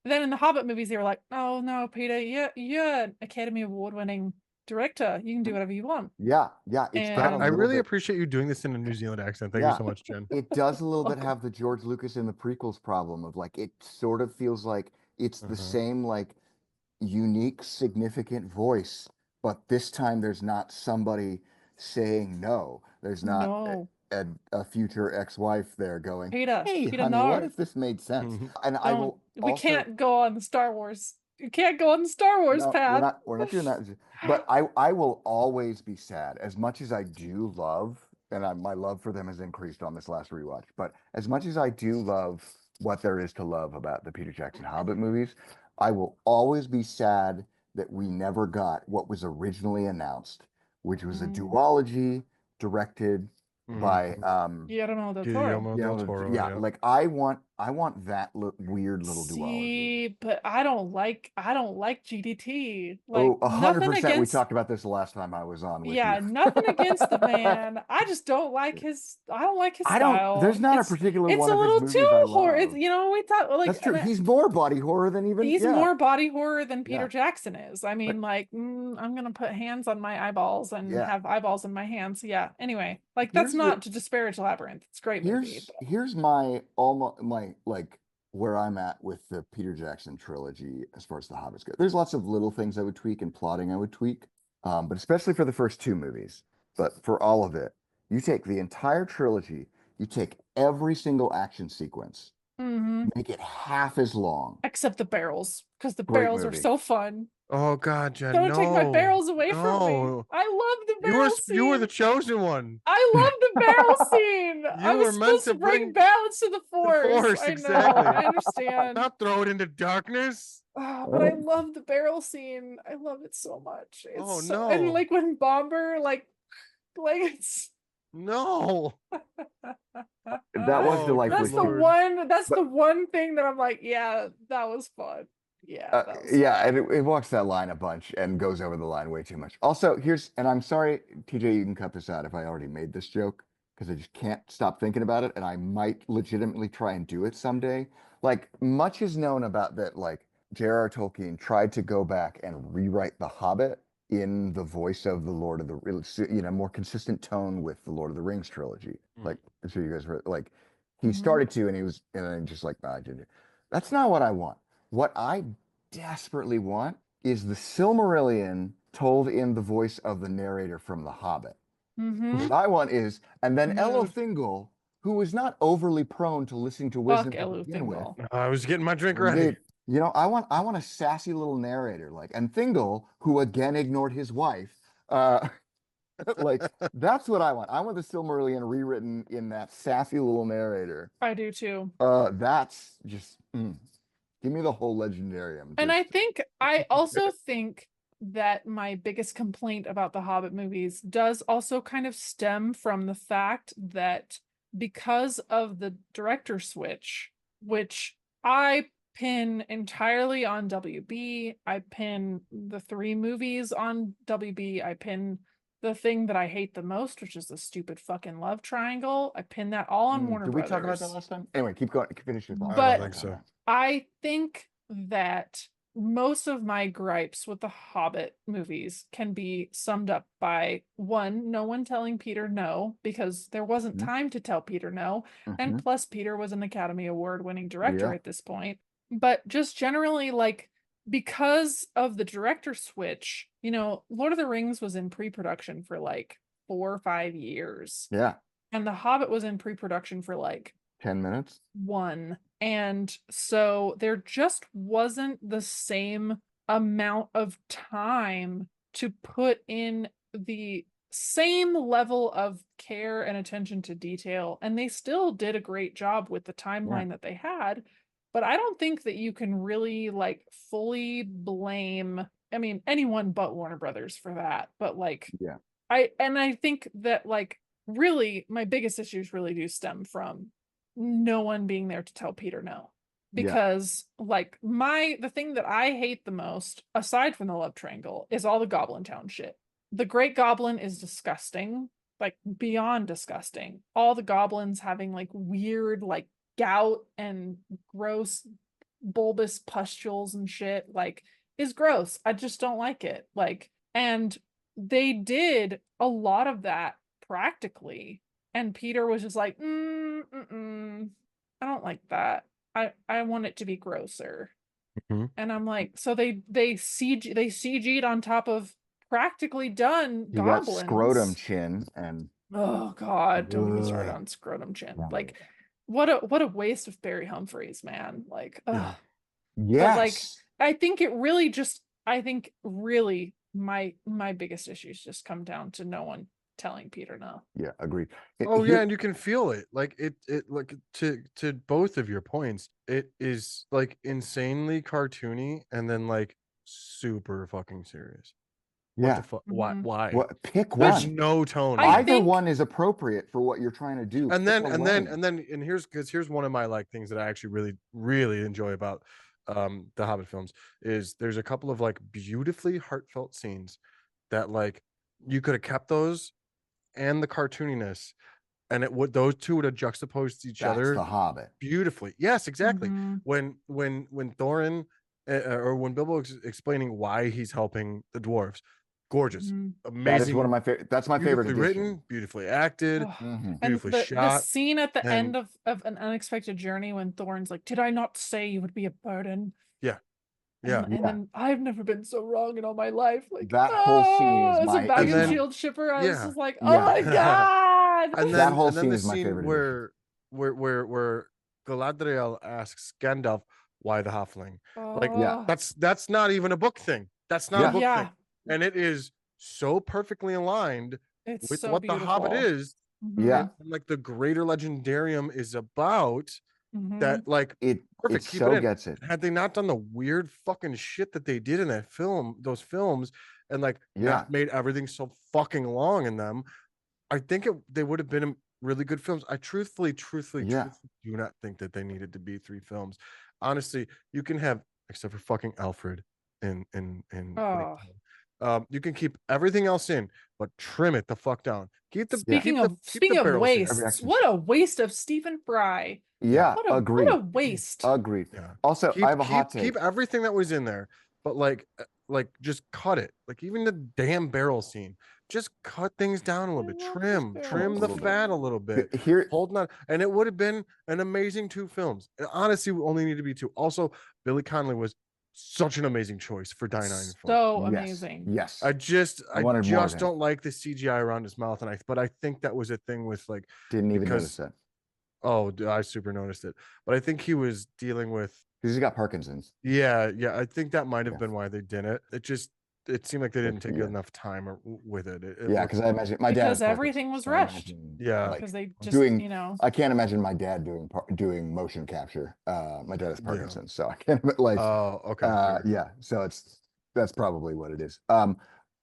then in the Hobbit movies, they were like, oh no, Peter, you're an Academy Award winning director. You can do whatever you want. Yeah, yeah. It's got a And- I little really bit. appreciate you doing this in a New Zealand accent. Thank you Yeah. so much, Jen. It does a little bit have the George Lucas in the prequels problem of like it sort of feels like it's the same like unique, significant voice, but this time there's not somebody saying no. There's not No. a future ex-wife there going, Peter, "Hey, Peter, honey, what no. if this made sense?" And I Don't. will We also, can't go on the Star Wars. You can't go on the Star Wars no, path. we're not doing that. But I will always be sad as much as I do love, and my love for them has increased on this last rewatch. But as much as I do love what there is to love about the Peter Jackson Hobbit movies, I will always be sad that we never got what was originally announced, which was a duology directed by Guillermo del Toro. Guillermo del Toro. yeah, like I want that weird little duology. See, but I don't like GDT. Like Oh, 100%. nothing We against. talked about this the last time I was on with Yeah, you. nothing against the man. I just don't like his. I don't like his style. There's not It's- a particular It's one a of his little movies too I horror. love. It's, you know, we thought like That's true. and He's more body horror than even. he's yeah. more body horror than Peter Yeah. Jackson is. I mean, like, I'm gonna put hands on my eyeballs and Yeah. have eyeballs in my hands. Yeah. Anyway, like that's Here's not to disparage Labyrinth. It's a great movie. Here's my almost my like where I'm at with the Peter Jackson trilogy as far as the Hobbits go. There's lots of little things I would tweak and plotting I would tweak, but especially for the first two movies. But for all of it, you take the entire trilogy, you take every single action sequence, make it half as long. Except the barrels, because the Great barrels are movie. so fun. Oh God, Jen, Don't no. take my barrels away from me. No. I love the barrel scene. You were the chosen one. I love the barrel scene. I You was were meant supposed to to bring bring balance to the force. Force, I know. exactly. I understand. Not throw it into darkness. But I love the barrel scene. I love it so much. It's Oh, so, and no. like when Bomber like it's No. That was Oh, delightfully that's the Lord. one that's But- the one thing that I'm like, yeah, that was fun. Yeah. That was Yeah, and it walks that line a bunch and goes over the line way too much. Also, and I'm sorry, TJ, you can cut this out if I already made this joke, because I just can't stop thinking about it, and I might legitimately try and do it someday. Like, much is known about that, like, J.R.R. Tolkien tried to go back and rewrite The Hobbit in the voice of the Lord of the, more consistent tone with the Lord of the Rings trilogy. Like, I'm sure you guys read, like, he started to, and then just like, I didn't. That's not what I want. What I desperately want is the Silmarillion told in the voice of the narrator from The Hobbit. What I want is, and then Elothingal, who was not overly prone to listening to wisdom Fuck to begin with. Elothingal. I was getting my drink ready. Indeed. I want a sassy little narrator like, and Thingol, who again ignored his wife. Like that's what I want. I want the Silmarillion rewritten in that sassy little narrator. I do too. That's just give me the whole legendarium. And I also think that my biggest complaint about the Hobbit movies does also kind of stem from the fact that because of the director switch, which I pin entirely on WB, I pin the 3 movies on WB, I pin the thing that I hate the most, which is the stupid fucking love triangle. I pin that all on Warner Did we talk about Brothers. that last time? Anyway, keep going. Finish your thought. But- I don't think so. I think that most of my gripes with the Hobbit movies can be summed up by one, no one telling Peter no, because there wasn't time to tell Peter no. And plus Peter was an Academy Award winning director at this point. But just generally, like, because of the director switch, Lord of the Rings was in pre-production for like 4 or 5 years. Yeah. And The Hobbit was in pre-production for like 10 minutes. 1. And so there just wasn't the same amount of time to put in the same level of care and attention to detail. And they still did a great job with the timeline that they had. But I don't think that you can really like fully blame, I mean, anyone but Warner Brothers for that. But like, I think that like really my biggest issues really do stem from no one being there to tell Peter no. Yeah. Because like the thing that I hate the most, aside from the love triangle, is all the Goblin Town shit. The Great Goblin is disgusting, like beyond disgusting. All the goblins having like weird like gout and gross bulbous pustules and shit, like, is gross. I just don't like it. Like, and they did a lot of that practically, and Peter was just like, I don't like that. I want it to be grosser. Mhm. And I'm like, so they CG'd on top of practically done You got goblins. scrotum chin and Oh God, don't get me started Ugh. on scrotum chin. Yeah. Like, what a waste of Barry Humphries, man. Like, Yeah. But like, yes. I think it really just, I think really my biggest issues just come down to no one telling Peter no. Yeah, agreed. Oh Here- yeah, and you can feel it. Like it like to both of your points, it is like insanely cartoony and then like super fucking serious. What yeah. the fuck? Why? Mhm. Why? What pick There's one. no tone. I Either think- one is appropriate for what you're trying to do. and Pick then a and then lane. and then and here's one of my like things that I actually really enjoy about the Hobbit films is there's a couple of like beautifully heartfelt scenes that like you could have kept those and the cartooniness, and it would those two would have juxtaposed each That's other the Hobbit. beautifully. Yes, exactly. Mhm. When Thorin or when Bilbo is explaining why he's helping the dwarves, gorgeous, Mhm. amazing. That is one of my favorite. That's my favorite beautifully edition. written, beautifully acted, Ugh. Mhm. And beautifully the shot. scene at the and- end of An Unexpected Journey when Thorin's like, "Did I not say you would be a burden?" Yeah. And, Yeah. and then I've never been so wrong in all my life. Like That whole scene is as my- a bag And and then- shield shipper. I was yeah. just like, Yeah. oh my god. And That then whole and then scene the is my scene favorite where Galadriel asks Gandalf why the halfling. Like, Oh. That's not even a book thing. That's not Yeah. a book Yeah. thing. And it is so perfectly aligned It's with so what beautiful. the Hobbit is. Yeah. And like the greater legendarium is about. Mhm. That like It perfect. it Keep so it in. gets it. Had they not done the weird fucking shit that they did in that film, those films, and like not made everything so fucking long in them, I think they would have been really good films. I truthfully do not think that they needed to be 3 films. Honestly, you can have, except for fucking Alfred in Oh. you can keep everything else in, but trim it the fuck down. Keep the Speaking keep the of barrel scenes. Every wastes, action what a waste of Stephen Fry. Yeah, What a agreed. what a waste. Agreed. Yeah. Also, I have a hot take. Keep everything that was in there, but like just cut it. Like even the damn barrel scene, just cut things down a little bit. love Trim this the barrel scene. fat a little bit. Here, Holding on, and it would have been an amazing 2 films. It honestly only need to be 2. Also, Billy Connolly was such an amazing choice for Diane film. So yes, amazing. yes. I wanted more of just him. don't like the CGI around his mouth, but I think that was a thing with like Didn't even because- notice that oh, I super noticed it, but I think he was dealing with because he's got Parkinson's. yeah. I think that might have Yeah. been why they didn't. It seemed like they didn't take Yeah. enough time with it. It Yeah, looked- because I imagine my dad. Because has everything Parkinson's, was so I rushed. imagine, Yeah. like, Because they just, doing- you know. I can't imagine my dad doing motion capture. My dad has Yeah. Parkinson's, so I can't like. Oh, okay. fair. Yeah, so that's probably what it is.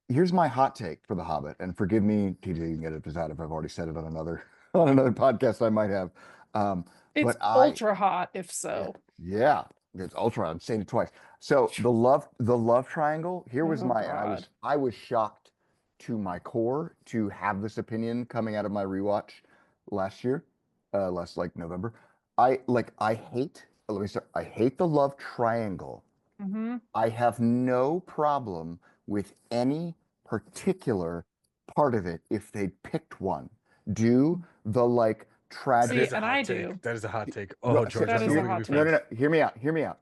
Here's my hot take for The Hobbit, and forgive me, TJ, you can get it out if I've already said it on another podcast I might have. It's but ultra hot, if so. Yeah, it's ultra. I'm saying it twice. So the love triangle. Here was Oh, my, and God. I was shocked to my core to have this opinion coming out of my rewatch last year, last like November. I hate. Let me start. I hate the love triangle. Mm-hmm. I have no problem with any particular part of it if they picked one. Do the like That tragic. is a and hot I take. do. That is a hot take. No, Oh, George, that I is know a we're gonna hot be No, friends. no. Hear me out.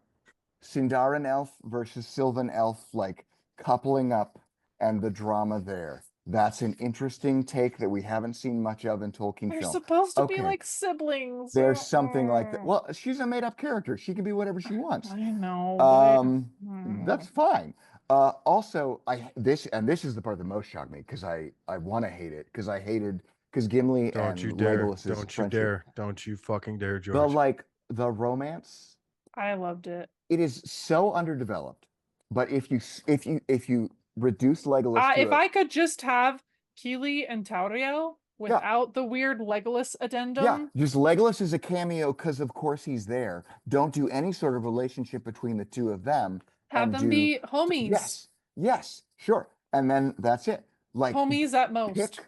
Sindarin elf versus Sylvan elf, like coupling up and the drama there. That's an interesting take that we haven't seen much of in Tolkien They're film. supposed to be Okay. like siblings. There's something like that. Mm. Well, she's a made up character. She can be whatever she wants. I know. But That's fine. Also, this is the part that most shocked me because I want to hate it because Gimli Don't and you dare! Legolas's Don't you friendship. dare! Don't you fucking dare, George! The romance. I loved it. It is so underdeveloped. But if you reduce Legolas to If I could just have Keely and Tauriel, without the weird Legolas Yeah, addendum. just Legolas is a cameo because of course he's there. Don't do any sort of relationship between the two of them, Have and them do be homies. yes, sure. And then that's it. Like Homies at most.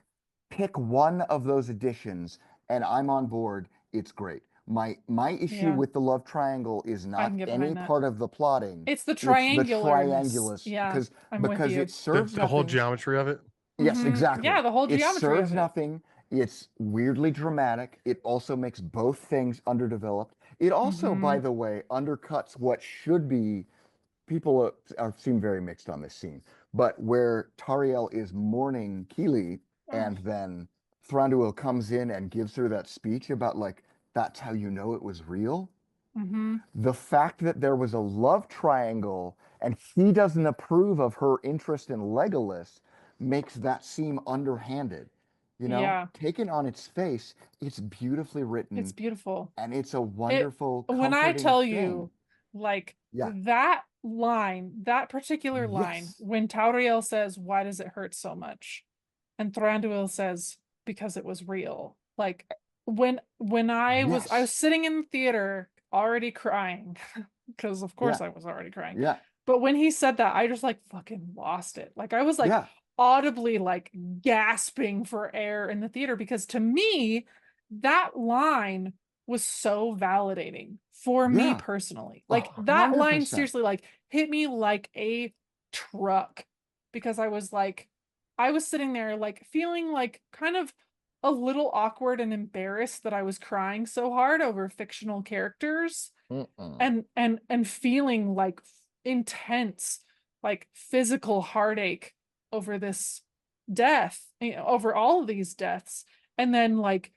pick one of those additions and I'm on board. It's great. My issue Yeah. with the love triangle is I not can get any behind that. part of the plotting. It's the It's the triangularness. triangulus Yeah, because I'm with you. it serves The whole nothing. geometry of it. Yes, Mhm. exactly. Yeah, the whole It geometry serves of it. nothing. It's weirdly dramatic. It also makes both things underdeveloped. It also, by Mhm. the way, undercuts what should be. People seem very mixed on this scene, but where Tariel is mourning Keely, and then Thranduil comes in and gives her that speech about like that's how you know it was real. Mhm. The fact that there was a love triangle and he doesn't approve of her interest in Legolas makes that seem underhanded. You know, Yeah. taken on its face, it's beautifully It's written beautiful. and it's a It wonderful, when I comforting tell thing. you, like Yeah. that line, that particular line, Yes. when Tauriel says, "Why does it hurt so much?" and Thranduil says, "Because it was real." Like when I was Yes. sitting in the theater already crying because of course Yeah. I was already crying. Yeah. But when he said that, I just like fucking lost it. Like I was like Yeah. audibly like gasping for air in the theater because to me that line was so validating for me Yeah. personally. Like that line 100%. seriously like hit me like a truck because I was sitting there like feeling like kind of a little awkward and embarrassed that I was crying so hard over fictional characters and feeling like intense like physical heartache over this death, over all of these deaths. And then like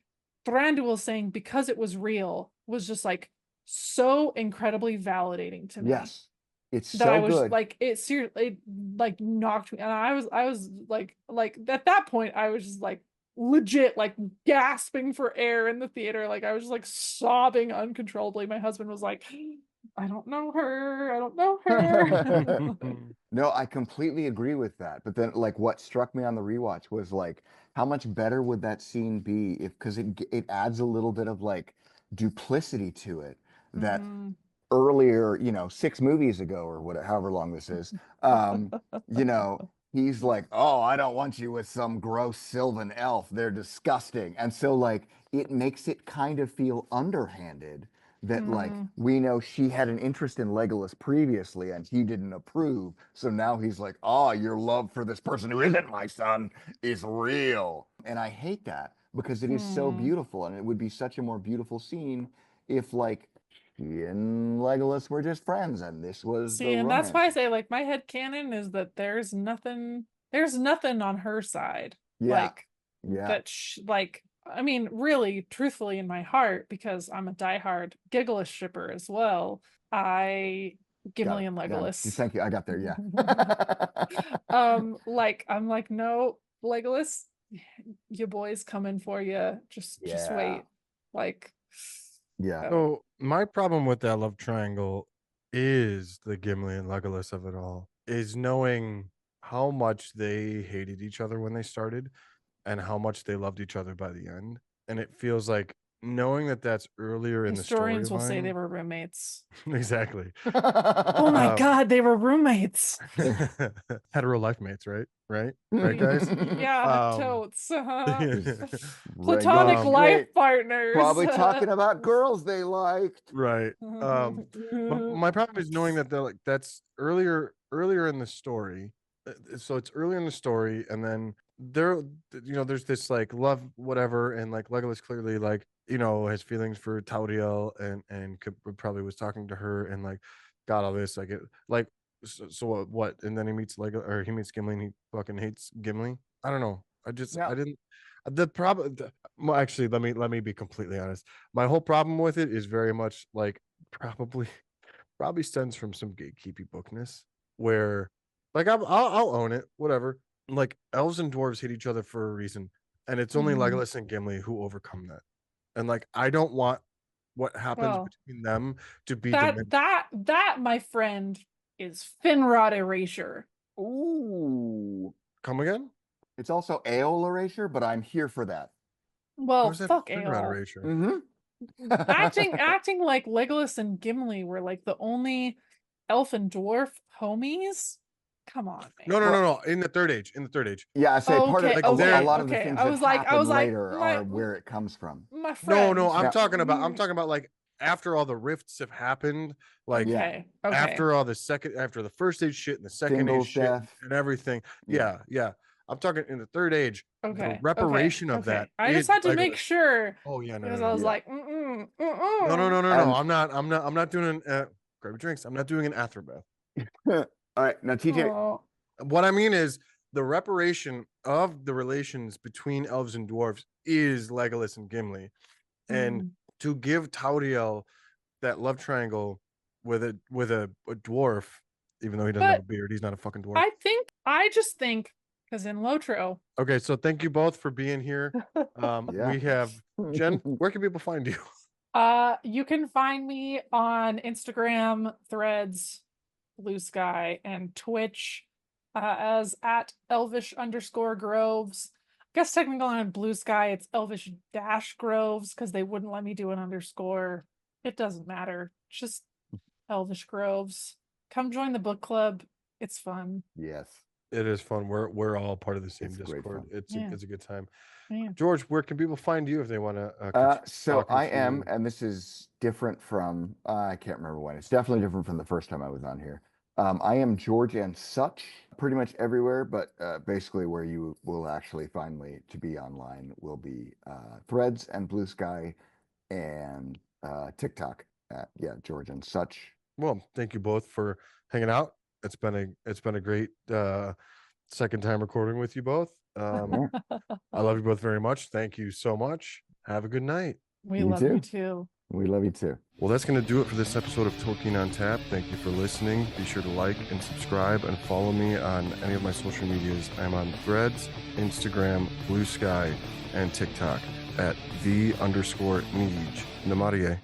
Thranduil saying because it was real was just like so incredibly validating to me. Yes. It's That I so was good. like it seriously like knocked me and I was like at that point I was just like legit like gasping for air in the theater. Like I was just like sobbing uncontrollably. My husband was like, I don't know her. I don't know her. No, I completely agree with that. But then, like, what struck me on the rewatch was like, how much better would that scene be if, because it adds a little bit of like duplicity to it that Mhm. earlier, 6 movies ago or whatever, however long this is, you know, he's like, oh, I don't want you with some gross Sylvan elf. They're disgusting. And so, like, it makes it kind of feel underhanded that, like, we know she had an interest in Legolas previously and he didn't approve. So now he's like, oh, your love for this person who isn't my son is real. And I hate that because it is so beautiful. And it would be such a more beautiful scene if, like, he and Legolas were just friends, and this was See, the and that's romance. why I say like my head canon is that there's nothing on her side. Yeah. Like Yeah. that like I mean, really, truthfully in my heart, because I'm a diehard Giggles shipper as well. Gimli and Yeah, Legolas. thank you. I got there. Yeah. Like I'm like, no, Legolas, your boy's coming for you. Just Yeah. wait. Like, Yeah. So my problem with that love triangle is the Gimli and Legolas of it all, is knowing how much they hated each other when they started and how much they loved each other by the end. And it feels like knowing that that's earlier in the historians will say they storyline. were roommates. Exactly. Oh my God, they were roommates. Hetero life mates, right? Right, guys. Yeah, totes. Platonic Going life straight. partners. Probably talking about girls they liked. Right. But my problem is knowing that they're like that's earlier in the story. So it's earlier in the story, and then there, there's this like love, whatever, and like Legolas clearly like has feelings for Tauriel, and probably was talking to her, and like got all this like it like so what, and then he meets or he meets Gimli, and he fucking hates Gimli. I don't know. I Yeah. didn't. The problem, well, actually, let me be completely honest. My whole problem with it is very much like probably stems from some gatekeepy bookness where, like, I'll own it, whatever. Like elves and dwarves hate each other for a reason, and it's only Legolas and Gimli who overcome that. And like, I don't want what happens Well, between them to be that my friend is Finrod erasure. Ooh. Come again? It's also Aeol erasure, but I'm here for that. Well, Who's that fuck figure AOL. adoration? Mm-hmm. Acting like Legolas and Gimli were like the only elf and dwarf homies. Come on, man. No. In the third age. Yeah, I say part of Okay, Like, a they're- lot of the okay. things I that was like, happen my later are where it comes from. my No, friend. I'm Yeah. talking about like after all the rifts have happened, like Okay. after all after the first age shit and the second Singles age shit death. and everything. Yeah. Yeah. I'm talking in the third age. Okay. The reparation of okay. that. I just is had to Legolas. make sure Oh yeah, because I was Yeah. like, no. And- I'm not doing grab your drinks. I'm not doing an Athrobeth. All right, now TJ. Oh, What I mean is the reparation of the relations between elves and dwarves is Legolas and Gimli, and to give Tauriel that love triangle with a dwarf, even though he doesn't have a beard, he's not a fucking dwarf. I just think because in Lotro, Okay, so thank you both for being here. Yeah. We have Jen. Where can people find you? you can find me on Instagram, Threads, Blue Sky, and Twitch as at elvish_groves. I guess technically on Blue Sky it's elvish-groves because they wouldn't let me do an underscore. It doesn't matter. It's just Elvish Groves. Come join the book club. It's fun. Yes. It is fun. We're all part of the same It's great Discord. fun. It's Yeah. it's a good time. Yeah. George, where can people find you if they want to? So I am, and this is different from, I can't remember when. It's definitely different from the first time I was on here. I am George and Such pretty much everywhere, but basically where you will actually find me to be online will be Threads and Blue Sky and TikTok at, George and Such. Well, thank you both for hanging out. It's been a great second time recording with you both. I love you both very much. Thank you so much. Have a good night. We You love too. you too. We love you too. Well, that's going to do it for this episode of Tolkien on Tap. Thank you for listening. Be sure to like and subscribe and follow me on any of my social medias. I'm on Threads, Instagram, Blue Sky, and TikTok at _Neej. Namarie.